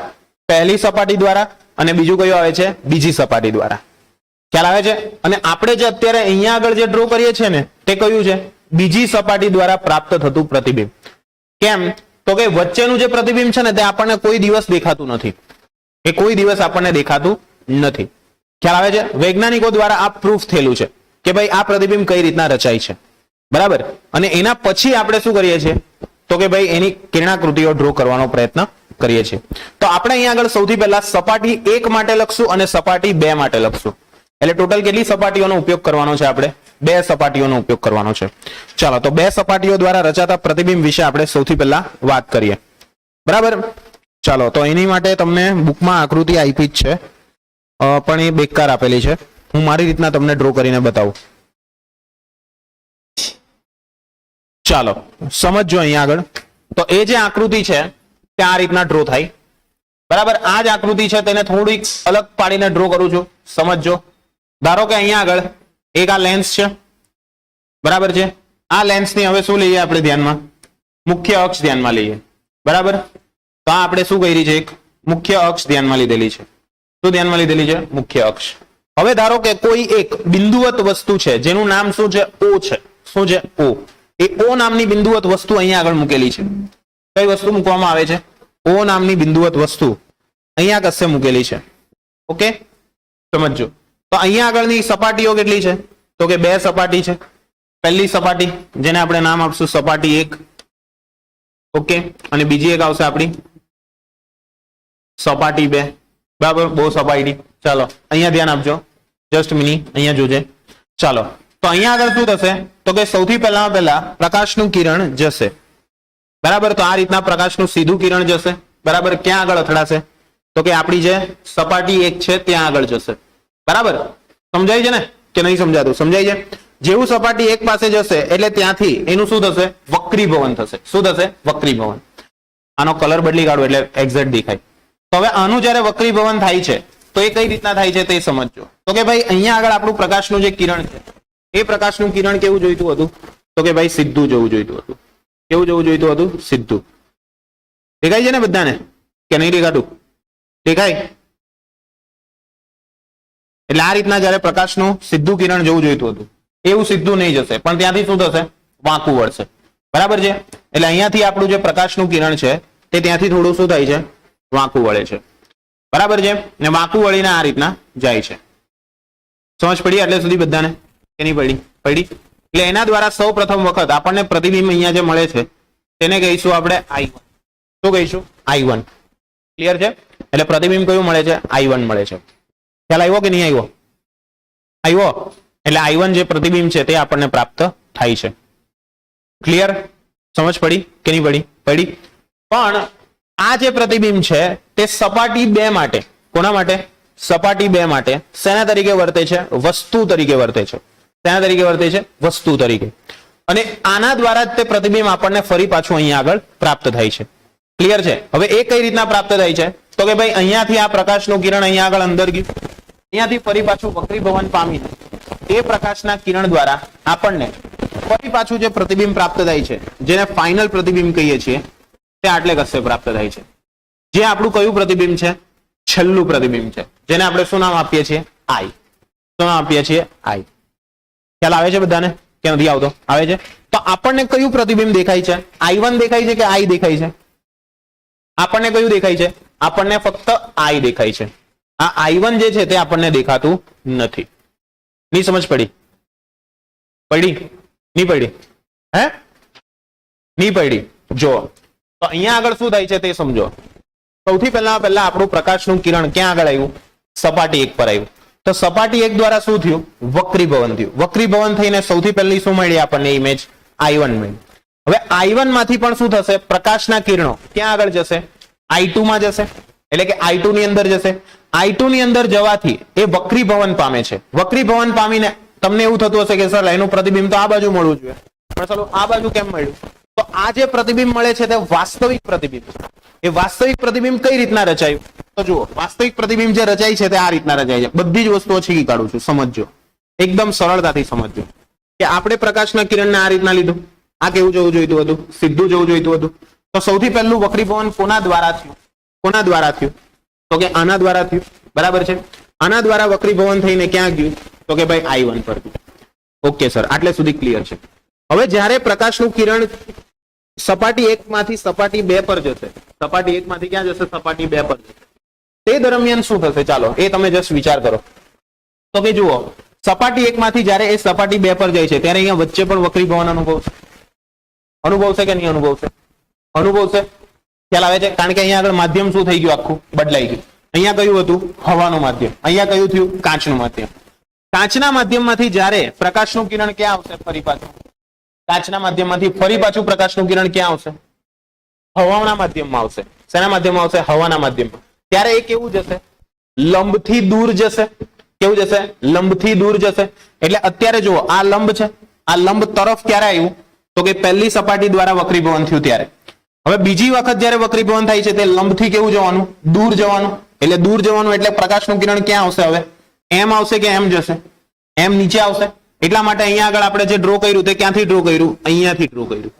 પહેલી સપાટી દ્વારા, અને બીજું કયું આવે છે? બીજી સપાટી દ્વારા. ખ્યાલ આવે છે? અને આપણે જે અત્યારે અહીંયા આગળ જે ડ્રો કરીએ છીએ ને તે કયું છે? બીજી સપાટી દ્વારા પ્રાપ્ત થતું પ્રતિબિંબ. કેમ? તો કે વચ્ચેનું જે પ્રતિબિંબ છે ને તે આપણને કોઈ દિવસ દેખાતું નથી. એ કોઈ દિવસ આપણને દેખાતું નથી. ખ્યાલ આવે છે? વૈજ્ઞાનિકો દ્વારા આ પ્રૂફ થયેલું છે કે ભાઈ આ પ્રતિબિંબ કઈ રીતના રચાય છે. બરાબર. અને એના પછી આપણે શું કરીએ છીએ તો કે ભાઈ એની કિરણાકૃતિઓ ડ્રો કરવાનો પ્રયત્ન કરીએ છીએ. તો આપણે અહીંયા આગળ સૌથી પહેલા સપાટી 1 માટે લખશું અને સપાટી 2 માટે લખશું. એટલે ટોટલ કેટલી સપાટીઓનો ઉપયોગ કરવાનો છે? આપણે 2 સપાટીઓનો ઉપયોગ કરવાનો છે. ચાલો, તો 2 સપાટીઓ દ્વારા રચાતા પ્રતિબિંબ વિશે આપણે સૌથી પહેલા વાત કરીએ. બરાબર. ચાલો, તો એની માટે તમને બુકમાં આકૃતિ આપી જ છે, પણ એ બેકાર આપેલી છે. હું મારી રીતના તમને ડ્રો કરીને બતાવું. ચાલો સમજો અહીંયા આગળ. તો એ જે આકૃતિ છે તે આ રીતના ડ્રો થાય. બરાબર. આ જ આકૃતિ છે તેને થોડીક અલગ પાડીને ડ્રો કરું છું. સમજો. ધારો કે અહીંયા આગળ એક આ લેન્સ છે. બરાબર છે. આ લેન્સની હવે શું લઈએ આપણે ધ્યાનમાં? મુખ્ય અક્ષ ધ્યાનમાં લઈએ. બરાબર. તો આ આપણે શું કરી છે? એક મુખ્ય અક્ષ ધ્યાનમાં લીધેલી છે. શું ધ્યાનમાં લીધેલી છે? મુખ્ય અક્ષ. હવે ધારો કે કોઈ એક બિંદુવત વસ્તુ છે જેનું નામ શું છે? O છે. શું છે? O. એ O નામની બિંદુવત વસ્તુ અહીંયા આગળ મૂકેલી છે. કઈ વસ્તુ મૂકવામાં આવે છે? O નામની બિંદુવત વસ્તુ અહીંયા કશે મૂકેલી છે. ઓકે, સમજો. તો અહીંયા આગળની સપાટીઓ કેટલી છે? તો કે 2 સપાટી છે. પહેલી સપાટી જેને આપણે નામ આપશું સપાટી 1. ઓકે, અને બીજી એક આવશે આપણી સપાટી 2. બરાબર. બહુ સપાટી. ચાલો અહીંયા ધ્યાન આપજો. જસ્ટ મિનિટ અહીંયા જોજે. ચાલો, તો અહીંયા આગળ શું થશે તો કે સૌથી પહેલા પ્રકાશનું કિરણ જશે. બરાબર. તો આ રીતના પ્રકાશનું સીધું કિરણ જશે. બરાબર. ક્યાં આગળ અથડાશે? તો કે આપણી જે સપાટી 1 છે ત્યાં આગળ જશે. બરાબર. સમજાય છે ને કે નહીં સમજાતું? સમજાય છે. જેવું સપાટી 1 પાસે જશે એટલે ત્યાંથી એનું શું થશે? વક્રીભવન થશે. શું થશે? વક્રીભવન. આનો કલર બદલી કાઢો એટલે એક્ઝેક્ટ દેખાય. તો હવે આનું જ્યારે વક્રીભવન થાય છે તો એ કઈ રીતના થાય છે તે સમજો. તો કે ભાઈ અહીંયા આગળ આપણું પ્રકાશનું જે કિરણ છે એ પ્રકાશનું કિરણ કેવું જોઈતું હતું? તો કે ભાઈ સીધું જવું જોઈતું હતું. કેવું જવું જોઈતું હતું? સીધું. દેખાય છે ને બધાને કે નહીં દેખાતું? દેખાય? એટલે આ રીતના જ્યારે પ્રકાશનું સીધું કિરણ જવું જોઈતું હતું એવું સીધું નહીં જશે, પણ ત્યાંથી શું થશે? વાંકું વળશે. બરાબર છે. એટલે અહીંયાથી આપણું જે પ્રકાશનું કિરણ છે તે ત્યાંથી થોડું શું થાય છે? વાંકું વળે છે. બરાબર છે. ને વાંકું વળીને આ રીતના જાય છે. સમજ પડી એટલે સુધી બધાને કે નહીં પડી? પડી. એટલે એના દ્વારા સૌ પ્રથમ વખત આપણને પ્રતિબિંબ અહીંયા જે મળે છે તેને કહીશું આપણે I1. શું કહીશું? I1. ક્લિયર છે? એટલે પ્રતિબિંબ કયું મળે છે? I1 મળે છે. ખ્યાલ આવ્યો કે નહીં આવ્યો? આવ્યો. એટલે I1 જે પ્રતિબિંબ છે તે આપણને પ્રાપ્ત થાય છે. ક્લિયર? સમજ પડી કે નહીં પડી? પડી. પણ આ જે પ્રતિબિંબ છે તે સપાટી 2 માટે, કોના માટે? સપાટી 2 માટે શેના તરીકે વર્તે છે? વસ્તુ તરીકે વર્તે છે. શેના તરીકે વર્તે છે? વસ્તુ તરીકે. અને આના દ્વારા જ તે પ્રતિબિંબ આપણને ફરી પાછું અહીંયા આગળ પ્રાપ્ત થાય છે. ક્લિયર છે? હવે એ કઈ રીતના પ્રાપ્ત થાય છે તો કે ભાઈ અહીંયાથી આ પ્રકાશનું કિરણ અહીંયા આગળ અંદર ગયું, અહીંયાથી ફરી પાછું વક્રીભવન પામીને એ પ્રકાશના કિરણ દ્વારા આપણને ફરી પાછું જે પ્રતિબિંબ પ્રાપ્ત થાય છે જેને ફાઇનલ પ્રતિબિંબ કહીએ છીએ તે આટલે કશે પ્રાપ્ત થાય છે. જે આપણું કયું પ્રતિબિંબ છે? છેલ્લું પ્રતિબિંબ છે, જેને આપણે શું નામ આપીએ છીએ? I. શું નામ આપીએ છીએ? I. ખ્યાલ આવે છે બધાને કે નથી આવતો? આવે છે. તો આપણને કયું પ્રતિબિંબ દેખાય છે? I1 દેખાય છે કે I દેખાય છે? આપણને કયું દેખાય છે? આપણને ફક્ત I દેખાય છે. આ I1 જે છે તે આપણને દેખાતું નથી. ની સમજ પડી? પડી? નહીં પડી? હે? નહીં પડી? જો તો અહીંયા આગળ શું થાય છે તે સમજો. સૌથી પહેલા આપણું પ્રકાશનું કિરણ ક્યાં આગળ આવ્યું? સપાટી 1 પર આવ્યું. તો સપાટી 1 દ્વારા શું થયું? વક્રીભવન થયું. વક્રીભવન થઈને સૌથી પહેલી શું મળી આપણને ઇમેજ? I1 મળી. હવે I1 માંથી પણ શું થશે? પ્રકાશના કિરણો ક્યાં આગળ જશે? I2 માં જશે. એટલે કે I2 ની અંદર જશે. I2 ની અંદર જવાથી એ વક્રીભવન પામે છે. વક્રીભવન પામીને તમને એવું થતું હશે કે સર એનું પ્રતિબિંબ તો આ બાજુ મળવું જોઈએ, પણ ચાલો આ બાજુ કેમ મળ્યું? તો આ જે પ્રતિબિંબ મળે છે તે વાસ્તવિક પ્રતિબિંબ છે. એ વાસ્તવિક પ્રતિબિંબ કઈ રીતના રચાયું? તો જુઓ, વાસ્તવિક પ્રતિબિંબ જે રચાય છે તે આ રીતના રચાય છે. બધી જ વસ્તુઓ છીકી કાઢું છું, સમજજો, એકદમ સરળતાથી સમજજો કે આપણે પ્રકાશના કિરણને આ રીતના લીધું. આ કેવું જવું જોઈતું હતું? સીધું જવું જોઈતું હતું. તો સૌથી પહેલું વક્રીભવન કોના દ્વારા થયું? કોના દ્વારા થયું? તો કે આના દ્વારા થયું. બરાબર છે. આના દ્વારા વક્રીભવન થઈને ક્યાં ગયું? તો કે ભાઈ I1 પર ગયું. ઓકે સર, આટલે સુધી ક્લિયર છે. હવે જ્યારે પ્રકાશનું કિરણ સપાટી 1 માંથી સપાટી 2 પર જશે, સપાટી 1 માંથી ક્યાં જશે? સપાટી 2 પર જશે. તે દરમિયાન શું થશે? ચાલો એ તમે જસ્ટ વિચાર કરો. તો કે જુઓ, સપાટી 1 માંથી જ્યારે એ સપાટી 2 પર જાય છે ત્યારે અહીંયા વચ્ચે પણ વક્રીભવન અનુભવશે. અનુભવશે કે નહીં અનુભવશે? અનુભવશે. ખ્યાલ આવે છે? કારણ કે અહીંયા આગળ માધ્યમ શું થઈ ગયું? આખું બદલાઈ ગયું. અહીંયા કયું હતું? હવાનું માધ્યમ. અહીંયા કયું થયું? કાચનું માધ્યમ. કાચના માધ્યમમાંથી જ્યારે પ્રકાશનું કિરણ ક્યાં આવશે? ફરી પાછું કાચના માધ્યમમાંથી ફરી પાછું પ્રકાશનું કિરણ ક્યાં આવશે? હવાના માધ્યમમાં આવશે. શેના માધ્યમમાં આવશે? હવાના માધ્યમમાં. ત્યારે એ કેવું જશે? લંબથી દૂર જશે. કેવું જશે? લંબથી દૂર જશે. એટલે અત્યારે જુઓ, આ લંબ છે. આ લંબ તરફ ક્યારે આવ્યું? તો કે પહેલી સપાટી દ્વારા વક્રીભવન થયું ત્યારે. હવે બીજી વખત જ્યારે વક્રીભવન થાય છે તે લંબથી કેવું જવાનું? દૂર જવાનું. એટલે દૂર જવાનું એટલે પ્રકાશનું કિરણ ક્યાં આવશે? હવે એમ આવશે કે એમ જશે? એમ નીચે આવશે. એટલા માટે અહીંયા આગળ આપણે જે ડ્રો કર્યું તે ક્યાંથી ડ્રો કર્યું? અહીંયાથી ડ્રો કર્યું.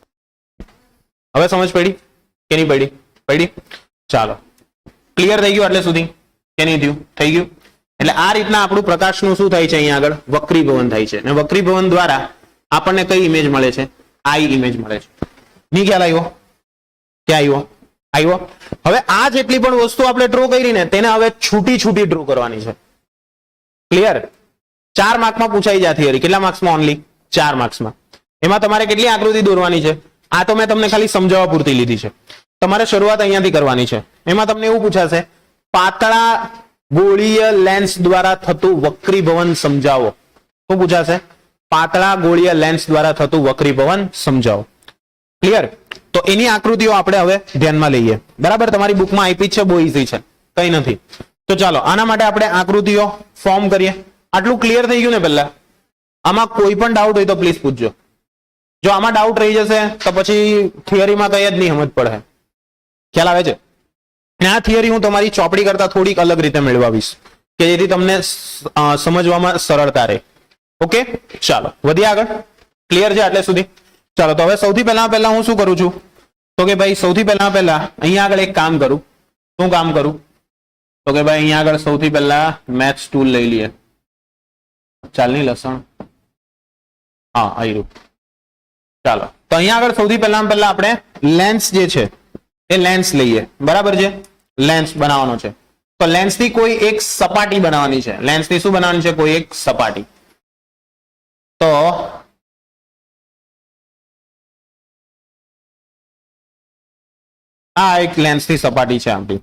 હવે સમજ પડી કે નહીં પડી? પડી. ચાલો, ક્લિયર થઈ ગયું આટલે સુધી કે નહીં થયું? થઈ ગયું. એટલે આ રીતના આપણું પ્રકાશનું શું થાય છે? અહીંયા આગળ વક્રીભવન થાય છે. અને વક્રીભવન દ્વારા આપણને કઈ ઇમેજ મળે છે? I ઇમેજ મળે છે. ની ખ્યાલ આવ્યો? ક્યાં આવ્યો? આવ્યો. હવે આ જેટલી પણ વસ્તુ આપણે ડ્રો કરી ને તેને હવે છૂટી છૂટી ડ્રો કરવાની છે. ક્લિયર? 4 માર્કમાં પૂછાઈ જાય થિયરી. કેટલા માર્ક્સમાં? ઓનલી 4 માર્ક્સમાં. એમાં તમારે કેટલી આકૃતિ દોરવાની છે? આ તો મેં તમને ખાલી સમજાવવા પૂરતી લીધી છે. તમારે શરૂઆત અહીંયાથી કરવાની છે. એમાં તમને એવું પૂછાશે, પાતળા ગોળીય લેન્સ દ્વારા થતું વક્રીભવન સમજાવો. શું પૂછાશે? પાતળા ગોળીય લેન્સ દ્વારા થતું વક્રીભવન સમજાવો. ક્લિયર? તો એની આકૃતિઓ આપણે હવે ધ્યાનમાં લઈએ. બરાબર? તમારી બુકમાં આપી છે, બહુ ઈઝી છે, કઈ નથી. તો ચાલો આના માટે આપણે આકૃતિઓ ફોર્મ કરીએ. આટલું ક્લિયર થઈ ગયું ને? પહેલા આમાં કોઈ પણ ડાઉટ હોય તો પ્લીઝ પૂછજો. જો આમાં ડાઉટ રહી જશે તો પછી થિયરીમાં કઈ જ નહીં સમજ પડે. ખ્યાલ આવે છે? આ થિયરી હું તમારી ચોપડી કરતા થોડીક અલગ રીતે મેળવાવીશ કે જેથી તમને સમજવામાં સરળતા રહે. ઓકે, ચાલો વધીએ આગળ. ક્લિયર છે આટલે સુધી? ચાલો, તો હવે સૌથી પહેલા હું શું કરું છું? તો કે ભાઈ સૌથી પહેલા અહીંયા આગળ એક કામ કરું. શું કામ કરું? તો કે ભાઈ અહીંયા આગળ સૌથી પહેલા મેથ્સ ટૂલ લઈ લઈએ. ચાલની લસણ, હા આવ્યું. ચાલો, તો અહીંયા આગળ સૌથી પહેલા આપણે લેન્સ જે છે એ લેન્સ લઈએ. બરાબર છે? લેન્સ બનાવવાનો છે. તો લેન્સથી કોઈ એક સપાટી બનાવવાની છે. લેન્સથી શું બનાવવાની છે? કોઈ એક સપાટી. તો આ એક લેન્સની સપાટી છે આપણી.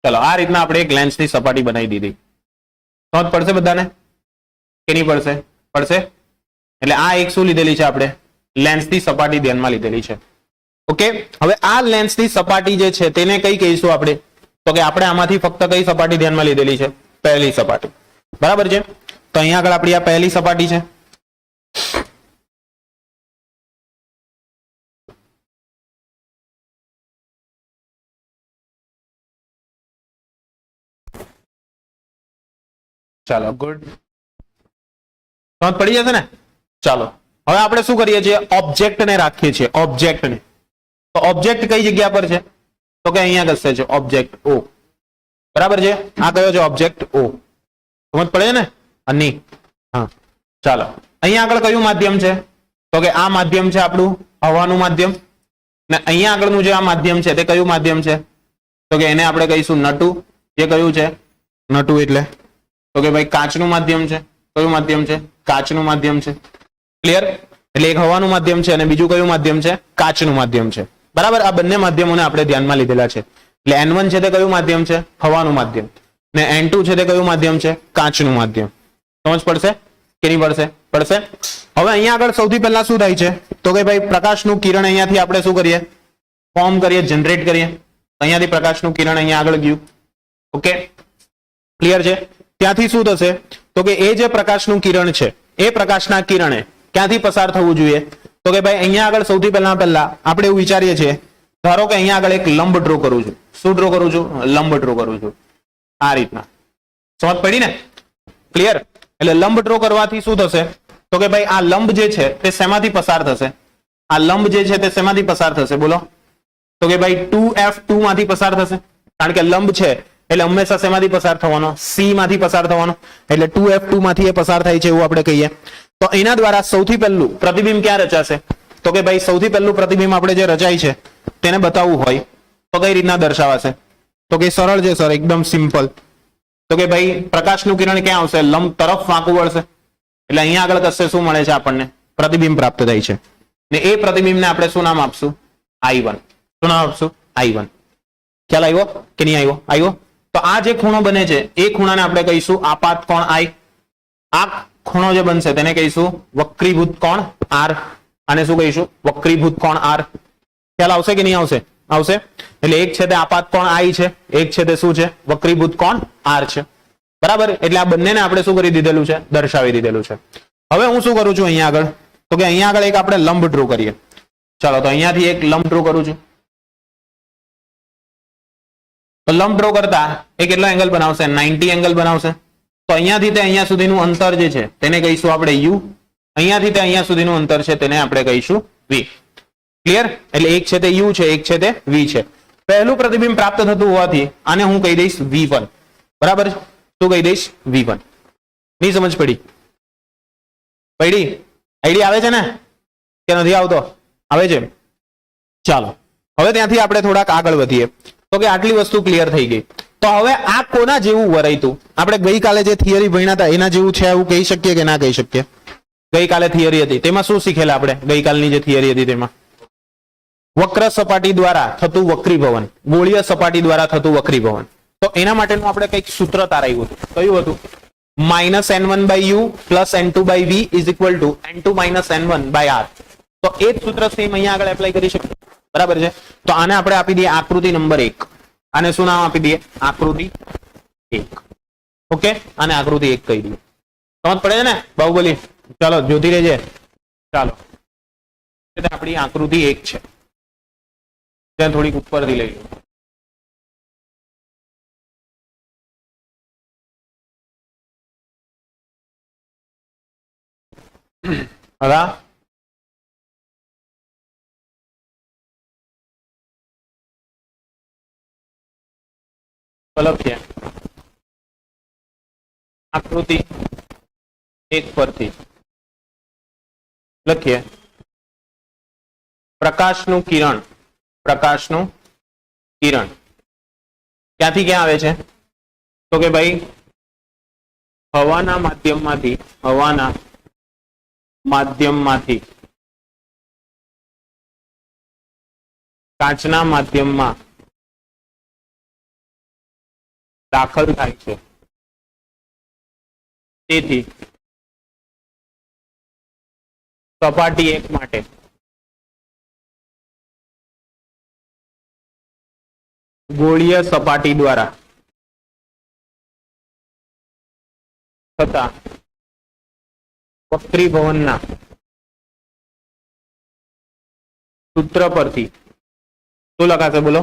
ચલો, આ રીતના આપણે એક લેન્સની સપાટી બનાવી દીધી. સમજ પડશે બધાને કે નહીં પડશે? પડશે. એટલે આ એક શું લીધેલી છે આપણે? લેન્સની સપાટી ધ્યાનમાં લીધેલી છે. ઓકે, હવે આ લેન્સની સપાટી જે છે તેને કઈ કહીશું આપણે? તો કે આપણે આમાંથી ફક્ત કઈ સપાટી ધ્યાનમાં લીધેલી છે? પહેલી સપાટી. બરાબર છે? તો અહીંયા આગળ આપણી આ પહેલી સપાટી છે. ચાલો, ગુડ. સમજ પડી જશે ને? ચાલો, હવે આપણે શું કરીએ છીએ? ઓબ્જેક્ટ ને રાખીએ છીએ. ઓબ્જેક્ટ ને. તો ઓબ્જેક્ટ કઈ જગ્યા પર છે? તો કે અહીંયા ઘસે છે. Object O. બરાબર છે? આ કયો છે? Object O. સમજ પડે ને? નહીં? હા. ચાલો, અહીંયા આગળ કયું માધ્યમ છે? તો કે આ માધ્યમ છે આપણું હવાનું માધ્યમ. ને અહીંયા આગળનું જે આ માધ્યમ છે તે કયું માધ્યમ છે? તો કે એને આપણે કહીશું નટુ. જે કયું છે નટુ એટલે તો કે ભાઈ કાચનું માધ્યમ છે. કયું માધ્યમ છે? કાચનું માધ્યમ છે. ક્લિયર? એટલે એક હવાનું માધ્યમ છે અને બીજું કયું માધ્યમ છે? કાચનું માધ્યમ છે. બરાબર, આ બંને માધ્યમોને આપણે ધ્યાનમાં લીધેલા છે. એટલે N1 છે તે કયું માધ્યમ છે? હવાનું માધ્યમ. ને N2 છે તે કયું માધ્યમ છે? કાચનું માધ્યમ. સમજ પડશે કે નહીં પડશે? પડશે. હવે અહીંયા આગળ સૌથી પહેલા શું થાય છે તો કે ભાઈ પ્રકાશનું કિરણ અહીંયાથી આપણે શું કરીએ? ફોર્મ કરીએ, જનરેટ કરીએ. અહીંયાથી પ્રકાશનું કિરણ અહીંયા આગળ ગયું. ઓકે, ક્લિયર છે? ત્યાંથી શું થશે તો કે એ જે પ્રકાશનું કિરણ છે એ પ્રકાશના કિરણે ક્યાંથી પસાર થવું જોઈએ તો કે ભાઈ અહીંયા આગળ સૌથી પહેલા આપણે એવું વિચારીએ છીએ, ધારો કે અહીંયા આગળ એક લંબ ડ્રો કરું છું. શું ડ્રો કરું છું? લંબ ડ્રો કરું છું. આ રીતના સમજ પડી ને? ક્લિયર? એટલે લંબ ડ્રો કરવાથી શું થશે તો કે ભાઈ આ લંબ જે છે તે શેમાંથી પસાર થશે? આ લંબ જે છે તે શેમાંથી પસાર થશે બોલો? તો કે ભાઈ 2F2 માંથી પસાર થશે. કારણ કે લંબ છે એટલે હંમેશા શેમાંથી પસાર થવાનો? C માંથી પસાર થવાનો. એટલે 2F2 માંથી એ પસાર થાય છે એવું આપણે કહીએ. તો એના દ્વારા સૌથી પહેલું પ્રતિબિંબ ક્યાં રચાશે તો કે ભાઈ સૌથી પહેલું પ્રતિબિંબ આપણે જે રચાય છે તેને બતાવવું હોય તો કઈ રીતના દર્શાવાશે? તો કે સરળ છે સર, એકદમ સિમ્પલ. તો કે ભાઈ પ્રકાશનું કિરણ ક્યાં આવશે? લંબ તરફ વાંકું વળશે. એટલે અહીંયા આગળ કશે શું મળે છે આપણને? પ્રતિબિંબ પ્રાપ્ત થાય છે. ને એ પ્રતિબિંબને આપણે શું નામ આપશું? I1. શું નામ આપશું? I1. ખ્યાલ આવ્યો કે નહીં આવ્યો? આવ્યો. તો આ જે ખૂણો બને છે એ ખૂણાને આપણે કહીશું આપાત કોણ I. આ ખૂણો જે બનશે તેને કહીશું વક્રીભૂત કોણ R. આને શું કહીશું? વક્રીભૂત કોણ R. ખ્યાલ આવશે કે નહીં આવશે? આવશે. એટલે એક છે તે આપાત કોણ I છે, એક છે તે શું છે? વક્રીભૂત કોણ R છે. બરાબર, એટલે આ બંનેને આપણે શું કરી દીધેલું છે? દર્શાવી દીધેલું છે. હવે હું શું કરું છું અહીંયા આગળ તો કે અહીંયા આગળ એક આપણે લંબ ડ્રો કરીએ. ચાલો, તો અહીંયાથી એક લંબ ડ્રો કરું છું. તો લંબ ડ્રો કરતા એ કેટલો એંગલ બનાવશે? 90 એંગલ બનાવશે. તો અહીંયાથી તે અહીંયા સુધીનું અંતર જે છે તેને કહીશું આપણે U. અહીંયાથી તે અહીંયા સુધીનું અંતર છે તેને આપણે કહીશું V. ક્લિયર? એટલે એક છે તે U છે, એક છે તે V છે. પહેલું પ્રતિબિંબ પ્રાપ્ત થતું હોવાથી આને હું કહી દઈશ V1. બરાબર? શું કહી દઈશ? V1. નહીં સમજ પડી? પડી? આઈડિયા આવે છે ને કે નથી આવતો? આવે છે. ચાલો, હવે ત્યાંથી આપણે થોડાક આગળ વધીએ. તો કે આટલી વસ્તુ ક્લિયર થઈ ગઈ. તો હવે આ કોના જેવું વરાયતું? આપણે ગઈકાલે જે થિયરી ભણ્યા હતા એના જેવું છે એવું કહી શકીએ કે ના કહી શકીએ? ગઈકાલે થિયરી હતી તેમાં શું શીખેલા આપણે? ગઈકાલની જે થિયરી હતી તેમાં વક્ર સપાટી દ્વારા થતું વક્રીભવન, ગોળીય સપાટી દ્વારા થતું વક્રીભવન. તો એના માટેનું આપણે કંઈક સૂત્ર તારાયું હતું. કયું હતું? -N1/U + N2/V = N2 - N1/R. તો એ જ સૂત્ર સેમ અહીંયા આગળ એપ્લાય કરી શકીએ. બરાબર છે? તો આને આપણે આપી દઈએ આકૃતિ નંબર 1. આને શું નામ આપી દઈએ? આકૃતિ 1. ઓકે, આને આકૃતિ 1 કહી દઈએ. સમજ પડે છે ને બાહુબલી? ચાલો જોતી રહેજે. ચાલો, આપણી આકૃતિ 1 છે. ત્યાં થોડીક ઉપરથી લઈ લો. હા, લખીએ આકૃતિ 1 પરથી લખીએ પ્રકાશનું કિરણ. પ્રકાશનું કિરણ ક્યાંથી ક્યાં આવે છે તો કે ભાઈ હવાના માધ્યમમાંથી કાચના માધ્યમમાં દાખલ થાય છે. તેથી સપાટી 1 માટે ગોળીય સપાટી દ્વારા થતા વક્રીભવનના સૂત્ર પરથી શું લખાશે બોલો?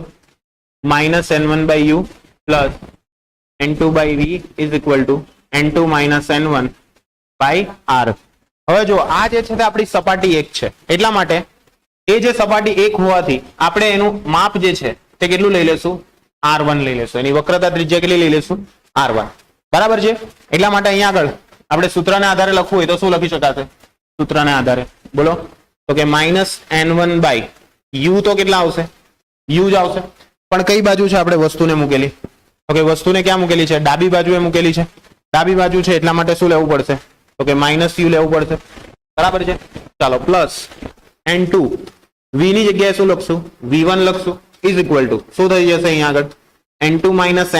-N1/U + N2/V = N2 - N1/R. હવે જો આ જે છે તે આપણી સપાટી 1 છે. એટલા માટે એ જે સપાટી 1 હોવાથી આપણે એનું માપ જે છે તે કેટલું લઈ લેશું? R1 લઈ લેશું. એની વક્રતા ત્રિજ્યા કેટલી લઈ લેશું? R1. બરાબર છે? એટલા માટે અહીંયા આગળ આપણે સૂત્રને આધારે લખવું હોય તો શું લખી શકાશે? સૂત્રને આધારે બોલો તો કે -N1/U તો કેટલા આવશે? U જ આવશે. પણ કઈ બાજુ છે આપણે વસ્તુને મૂકેલી? ઓકે, વસ્તુને ક્યાં મૂકેલી છે? ડાબી બાજુએ મૂકેલી છે. ડાબી બાજુ છે એટલા માટે શું લેવું પડશે? તો કે -u લેવું પડશે. બરાબર છે. ચાલો પ્લસ n2 v ની જગ્યાએ શું લખશું? v1 લખશું ઇઝ ઇક્વલ ટુ શું થઈ જશે અહીંયા આગળ? n2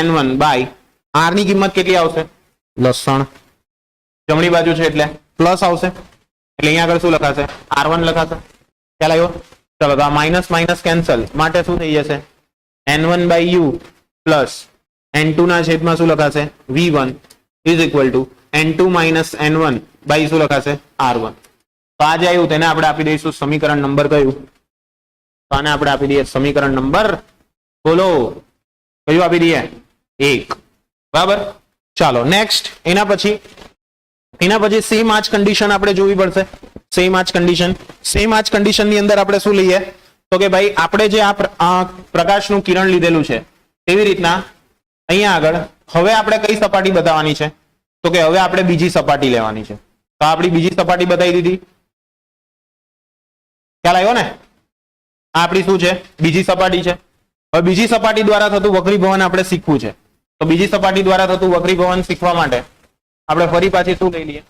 n1 બાય r ની કિંમત કેટલી આવશે? લસણ જમણી બાજુ છે એટલે પ્લસ આવશે, એટલે અહીંયા આગળ શું લખાશે? r1 લખાશે. ખ્યાલ આવ્યો? ચલો તો આ માઇનસ માઇનસ કેન્સલ માટે શું થઈ જશે? n1 by u plus n2 ના છેદમાં શું લખાશે? v1 is equal two n2 n1 by શું લખાશે? r1. તો આ જે આવ્યું તેને આપણે આપી દઈશું સમીકરણ નંબર કયું? તો આને આપણે આપી દઈએ સમીકરણ નંબર, બોલો કયું આપી દઈએ? 1. બરાબર. ચાલો નેક્સ્ટ એના પછી સેમ આ જ કન્ડિશન આપણે જોવી પડશે. સેમ આ જ કન્ડિશન ની અંદર આપણે શું લઈએ? તો કે ભાઈ આપણે જે આ પ્રકાશનું કિરણ લીધેલું છે તેવી રીતના અહીંયા આગળ હવે આપણે કઈ સપાટી બતાવવાની છે? તો કે હવે આપણે બીજી સપાટી લેવાની છે. તો આપણી બીજી સપાટી બતાવી દીધી. ખ્યાલ આવ્યો ને? આ આપણી શું છે? બીજી સપાટી છે. હવે બીજી સપાટી દ્વારા થતું વક્રીભવન આપણે શીખવું છે. તો બીજી સપાટી દ્વારા થતું વક્રીભવન શીખવા માટે આપણે ફરી પાછી શું લઈ લઈએ?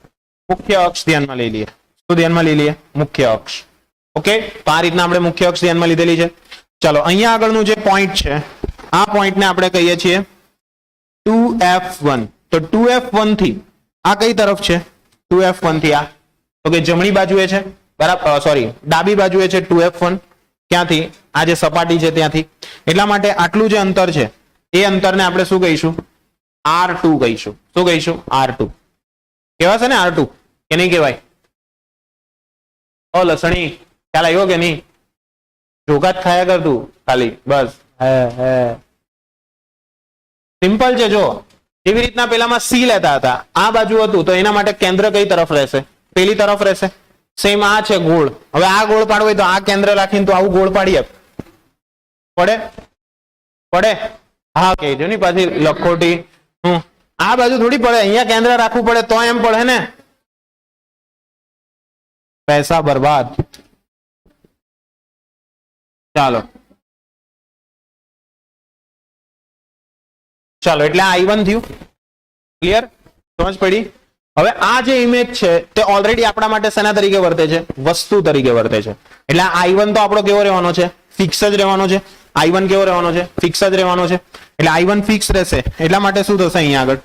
મુખ્ય અક્ષ ધ્યાનમાં લઈ લઈએ. શું ધ્યાનમાં લઈ લઈએ? મુખ્ય અક્ષ. ઓકે, તો આ રીતના આપણે મુખ્ય અક્ષ ધ્યાનમાં લીધેલી છે. ચલો અહીંયા આગળનું જે પોઈન્ટ છે આ પોઈન્ટને આપણે કહીએ છીએ 2f1. તો 2f1 થી આ કઈ તરફ છે? 2f1 થી આ તો કે જમણી બાજુએ છે. બરાબર, સોરી ડાબી બાજુએ છે 2f1. ક્યાંથી? આ જે સપાટી છે ત્યાંથી. એટલા માટે આટલું જે અંતર છે એ અંતરને આપણે શું કહીશું? r2 કહીશું. શું કહીશું? r2 કહેવાશે ને? r2 કે નહીં કહેવાય? ઓ લસણી ખ્યાલ આવ્યો કે નહીં? જોકા જ ખાયા કર તું ખાલી બસ. સિમ્પલ છે. જો એવી રીતના પેલામાં c લેતા હતા, આ બાજુ હતું તો એના માટે કેન્દ્ર કઈ તરફ રહેશે? પેલી તરફ રહેશે. સેમ આ છે ગોળ. હવે આ ગોળ પાડવો હોય તો આ કેન્દ્ર રાખીને તો આવું ગોળ પાડીએ પડે? હા કહેજો ની પાછી લખોટી. આ બાજુ થોડી પડે, અહીંયા કેન્દ્ર રાખવું પડે તો એમ પડે ને. પૈસા બરબાદ. ચાલો એટલે આ i1 થયું. ક્લિયર? સમજ પડી? હવે આ જે ઇમેજ છે તે ઓલરેડી આપણા માટે શેના તરીકે વર્તે છે? વસ્તુ તરીકે વર્તે છે. એટલે આ i1 તો આપણો કેવો રહેવાનો છે? ફિક્સ જ રહેવાનો છે. i1 કેવો રહેવાનો છે? ફિક્સ જ રહેવાનો છે. એટલે i1 ફિક્સ રહેશે. એટલા માટે શું થશે અહીંયા આગળ?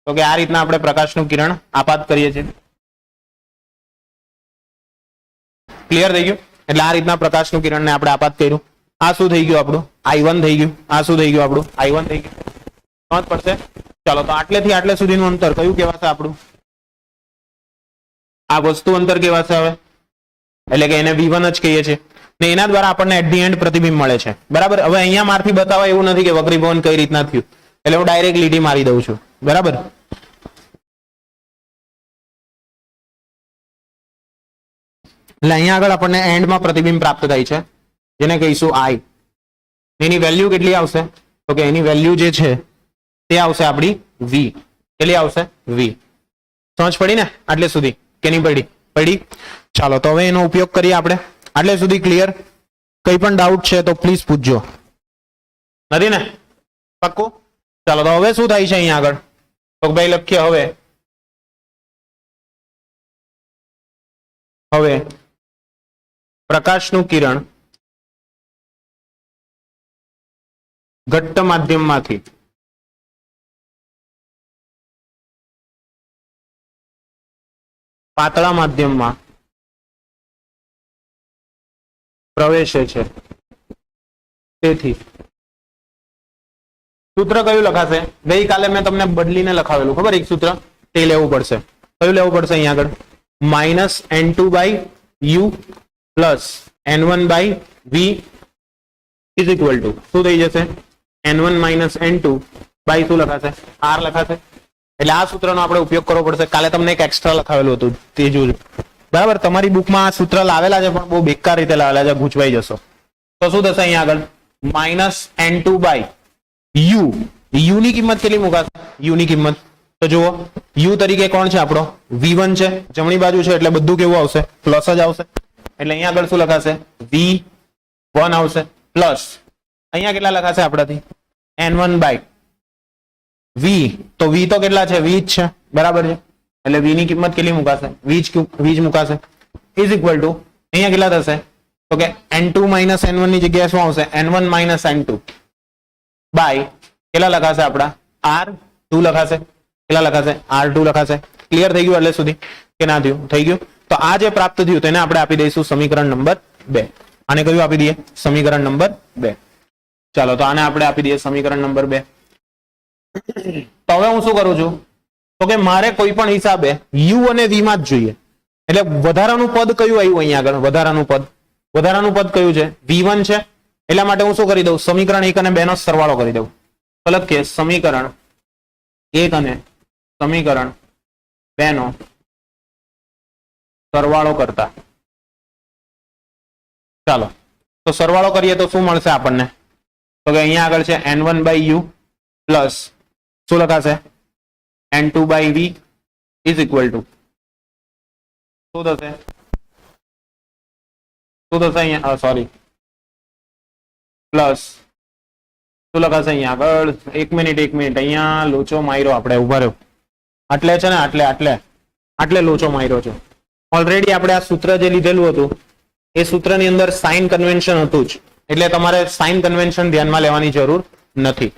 તો કે આ રીતના આપણે પ્રકાશનું કિરણ આપાત કરીએ છીએ. ક્લિયર થઈ ગયું? એટલે આ રીતના પ્રકાશનું કિરણને આપણે આપાત કર્યું. આ શું થઈ ગયું આપણું? i1 થઈ ગયું. આ શું થઈ ગયું આપણું? i1 થઈ ગયું. સમજ પડશે? ચાલો તો આટલેથી આટલે સુધીનું અંતર કયું કહેવાશે આપણું? આ વસ્તુ અંતર કહેવાશે હવે. એટલે કે એને v1 જ કહીએ છીએ ને એના દ્વારા આપણને એટ ધી એન્ડ પ્રતિબિંબ મળે છે. બરાબર. હવે અહીંયા મારથી બતાવવા એવું નથી કે વક્રીભવન કઈ રીતના થયું, એટલે હું ડાયરેક્ટ લીટી મારી દઉં છું. બરાબર. એટલે અહીંયા આગળ આપણને એન્ડમાં પ્રતિબિંબ પ્રાપ્ત થાય છે જેને કહીશું i. એની વેલ્યુ કેટલી આવશે? તો કે એની વેલ્યુ જે છે તે આવશે આપણી v. કેટલી આવશે? v. સમજ પડી ને આટલે સુધી કે નહીં પડી? પડી. ચાલો તો હવે એનો ઉપયોગ કરીએ આપણે. આટલે સુધી ક્લિયર? કઈ પણ ડાઉટ છે તો પ્લીઝ પૂછજો. નથી ને? પાક્કું? ચાલો તો હવે શું થાય છે અહીંયા આગળ? તો ભાઈ લખીએ હવે પ્રકાશનું કિરણ ઘટ્ટ માધ્યમમાંથી પાતળા માધ્યમમાં પ્રવેશે છે. તેથી સૂત્ર કયું લખાશે? ગઈકાલે મેં તમને બદલીને લખાવેલું, ખબર? એક સૂત્ર તે લેવું પડશે. કયું લેવું પડશે અહીંયા આગળ? -n2 by u plus n1 by v is equal to શું થઈ જશે? n1 n2 બાય શું લખાશે? r લખાશે. એટલે આ સૂત્રનો આપણે ઉપયોગ કરવો પડશે. કાલે તમને એક એક્સ્ટ્રા લખાવેલું હતું તે જોજો. બરાબર. તમારી બુકમાં આ સૂત્ર લાવેલા છે પણ બહુ બેકાર રીતે લાવેલા છે, ગૂંચવાઈ જશો. તો શું થશે અહીંયા આગળ? -n2 by u. u ની કિંમત કેટલી મુકાશે? u ની કિંમત તો જુઓ u તરીકે કોણ છે આપણો v1 છે, જમણી બાજુ છે એટલે બધું કેવું આવશે પ્લસ જ આવશે, એટલે અહીંયા આગળ શું લખાશે v1 આવશે પ્લસ અહીંયા કેટલા લખાશે આપણાથી n1 બાય v, તો v તો કેટલા છે v જ છે બરાબર છે, એટલે v ની કિંમત કેટલી મુકાશે v જ મુકાશે ઇઝ ઇક્વલ ટુ અહીંયા કેટલા થશે તો કે n2 માઇનસ n1 ની જગ્યાએ શું આવશે n1 માઇનસ n2 બાય કેટલા લખાશે આપડા r2 લખાશે, કેટલા લખાશે r2 લખાશે. ક્લિયર થઈ ગયું એટલે સુધી કે ના થયું? થઈ ગયું. તો આ જે પ્રાપ્ત થયું તેને આપણે આપી દઈશું સમીકરણ નંબર 2. આને કયું આપી દઈએ સમીકરણ નંબર 2. ચાલો તો આને આપણે આપી દઈએ સમીકરણ નંબર 2. તો હવે હું શું કરું છું તો કે મારે કોઈ પણ હિસાબે u અને v માં જ જોઈએ, એટલે વધારાનું પદ કયું આવ્યું અહીંયા આગળ વધારાનું પદ કયું છે v1 છે, એટલા માટે હું શું કરી દઉં સમીકરણ 1 અને 2 નો સરવાળો કરી દઉં. તો લખીએ સમીકરણ 1 અને સમીકરણ 2 નો સરવાળો કરતા, ચાલો તો સરવાળો કરીએ તો શું મળશે આપણને તો કે અહીંયા આગળ છે n1 બાય u પ્લસ શું લખાશે n2 by v is equal to શું થશે અહીંયા સોરી પ્લસ શું લખાશે અહીંયા આગળ એક મિનિટ અહીંયા લોચો માર્યો આપણે ઉભા રહ્યો આટલે છે ને આટલે લોચો માર્યો છે. ઓલરેડી આપણે આ સૂત્ર જે લીધેલું હતું એ સૂત્રની અંદર સાઇન કન્વેન્શન હતું જ, એટલે તમારે સાઇન કન્વેન્શન ધ્યાનમાં લેવાની જરૂર નથી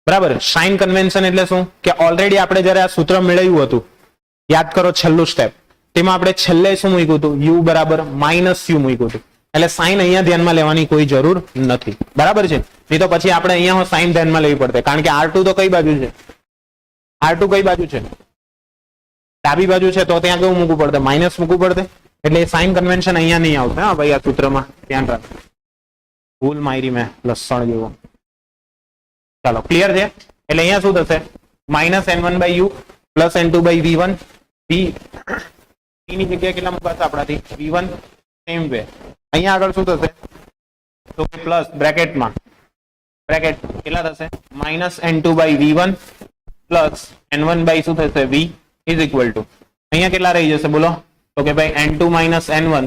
બરાબર. સાઇન કન્વેન્શન એટલે શું કે ઓલરેડી આપણે જ્યારે આ સૂત્ર મેળવ્યું હતું યાદ કરો છેલ્લું સ્ટેપ, તેમાં આપણે છેલ્લે શું મૂક્યું હતું u બરાબર માઇનસ u મૂક્યું હતું, એટલે સાઇન અહીંયા ધ્યાનમાં લેવાની કોઈ જરૂર નથી બરાબર છે. નહીં તો પછી આપણે અહીંયા સાઇન ધ્યાનમાં લેવી પડશે, કારણ કે r2 તો કઈ બાજુ છે કઈ બાજુ છે ડાબી બાજુ છે, તો ત્યાં કેવું મૂકવું પડશે માઇનસ મૂકવું પડશે, એટલે સાઇન કન્વેન્શન અહીંયા નહીં આવશે. હા ભાઈ આ સૂત્રમાં ધ્યાન રાખો, ભૂલ મારી મેં લસણ જેવો. ચાલો ક્લિયર છે, એટલે અહીંયા શું થશે minus n1 by u plus n2 by v1 v ની જગ્યાએ કેટલા મુકાશે આપણાથી v1 સેમ વે. અહીંયા આગળ શું થશે તો કે પ્લસ બ્રેકેટ કેટલા થશે minus n2 by v1 plus n1 by શું થશે v ઇઝ ઇક્વલ ટુ અહીંયા કેટલા રહી જશે બોલો તો કે ભાઈ n2 minus n1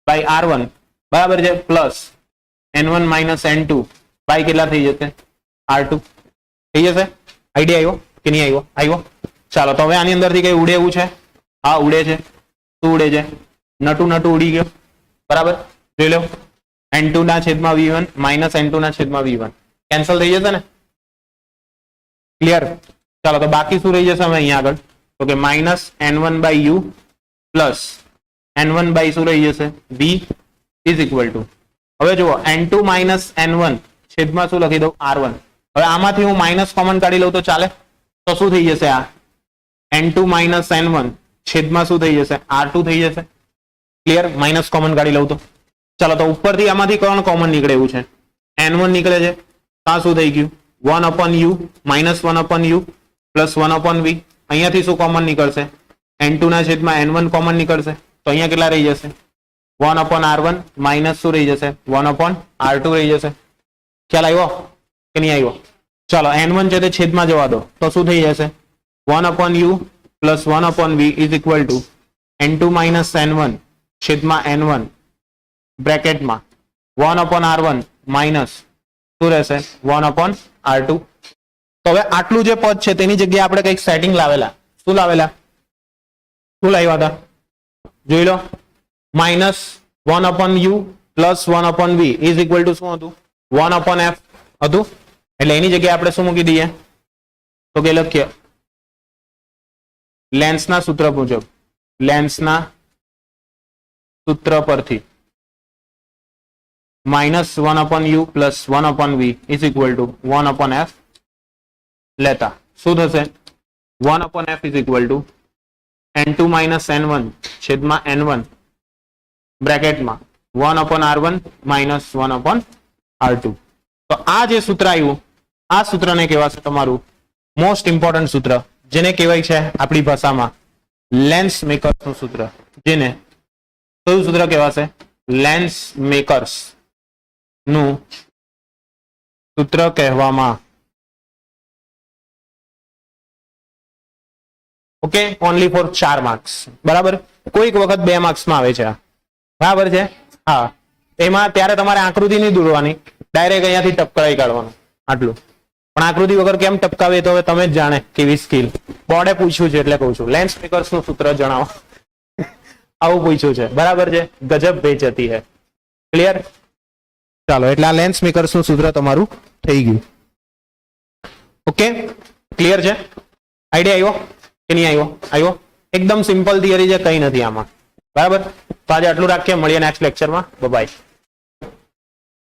by r1 બરાબર છે plus n1 minus n2 by કેટલા થઈ જશે r2 થઈ જશે. આઈડિયા આવ્યો કે નહીં આવ્યો? ચાલો તો હવે આની અંદરથી કઈ ઉડે એવું છે? હા ઉડે છે. શું ઉડે છે? નટુ ઉડી ગયો બરાબર. જોઈ લો n2 ના છેદમાં v1 માઇનસ n2 ના છેદમાં v1 કેન્સલ થઈ જશે ને? ક્લિયર. ચાલો તો બાકી શું રહી જશે હવે અહીંયા આગળ તો કે minus n1 by u plus n1 by શું રહી જશે v ઇઝ ઇક્વલ ટુ હવે જુઓ n2 માઇનસ n1 છેદમાં શું લખી દઉં r1. હવે આમાંથી હું માઇનસ કોમન કાઢી લઉં તો ચાલે? તો શું થઈ જશે આ n2 માઇનસ n1 છેદમાં શું થઈ જશે r2 થઈ જશે. ક્લિયર. માઇનસ કોમન કાઢી લઉં તો ચાલો તો ઉપરથી આમાંથી કોણ કોમન નીકળે એવું છે n1 નીકળે છે, આ શું થઈ ગયું 1 upon u minus 1 upon u plus 1 upon v. અહીંયાથી શું કોમન નીકળશે n2 ના છેદમાં n1 કોમન નીકળશે, તો અહીંયા કેટલા રહી જશે 1 upon r1 માઇનસ શું રહી જશે 1 upon r2 રહી જશે. ખ્યાલ આવ્યો કે નહીં આવ્યો? ચાલો n1 છે તે છેદમાં જવા દો તો શું થઈ જશે 1 upon u plus 1 upon v is equal two n2 minus n1 છેદમાં n1 બ્રેકેટમાં 1 upon r1 માઇનસ શું રહેશે 1 upon r2. તો હવે આટલું જે પદ છે તેની જગ્યાએ આપણે કંઈક સેટિંગ લાવેલા. શું લાવ્યા હતા જોઈ લો minus 1 upon u plus 1 upon v is equal to શું હતું 1 upon f હતું, એટલે એની જગ્યાએ આપણે શું મૂકી દઈએ તો કે લખીએ લેન્સના સૂત્ર મુજબ લેન્સના સૂત્ર પરથી minus 1 upon u plus 1 upon v is equal two 1 upon f લેતા શું થશે 1 upon f is equal two n2 minus n1 છેદમાં n1 બ્રેકેટમાં 1 upon r1 minus 1 upon r2. તો આ જે સૂત્ર આવ્યું આ સૂત્રને કહેવાશે તમારું મોસ્ટ ઇમ્પોર્ટન્ટ સૂત્ર, જેને કહેવાય છે આપણી ભાષામાં લેન્સ મેકર્સનું સૂત્ર. જેને કયું સૂત્ર કહેવાશે લેન્સ મેકર્સ નું સૂત્ર કહેવામાં ઓકે, ઓનલી ફોર 4 માર્ક્સ. બરાબર, કોઈક વખત 2 માર્ક્સમાં આવે છે આ. બરાબર છે. હા, એમાં ત્યારે તમારે આકૃતિ નહીં દોરવાની, ડાયરેક્ટ અહીંયાથી ટપકાવી કાઢવાનું, આટલું. પણ આકૃતિ વગર કેમ ટપકાવે તો હવે તમે જ જાણે કેવી સ્કિલ. બોર્ડે પૂછ્યું છે એટલે કહું છું. લેન્સ મેકર્સ નું સૂત્ર જણાવો. આવું પૂછ્યું છે. બરાબર છે. ગજબ બેઇજ્જતી है. ક્લિયર? ચાલો, એટલે આ લેન્સ મેકર્સ નું સૂત્ર તમારું થઈ ગયું. ઓકે, ક્લિયર છે? આઈડિયા આવ્યો કે નહીં આવ્યો? આવ્યો. એકદમ સિમ્પલ થિયરી છે, કઈ નથી આમાં. બરાબર, તો આજે આટલું રાખીએ, મળીએ નેક્સ્ટ લેક્ચરમાં. બાય.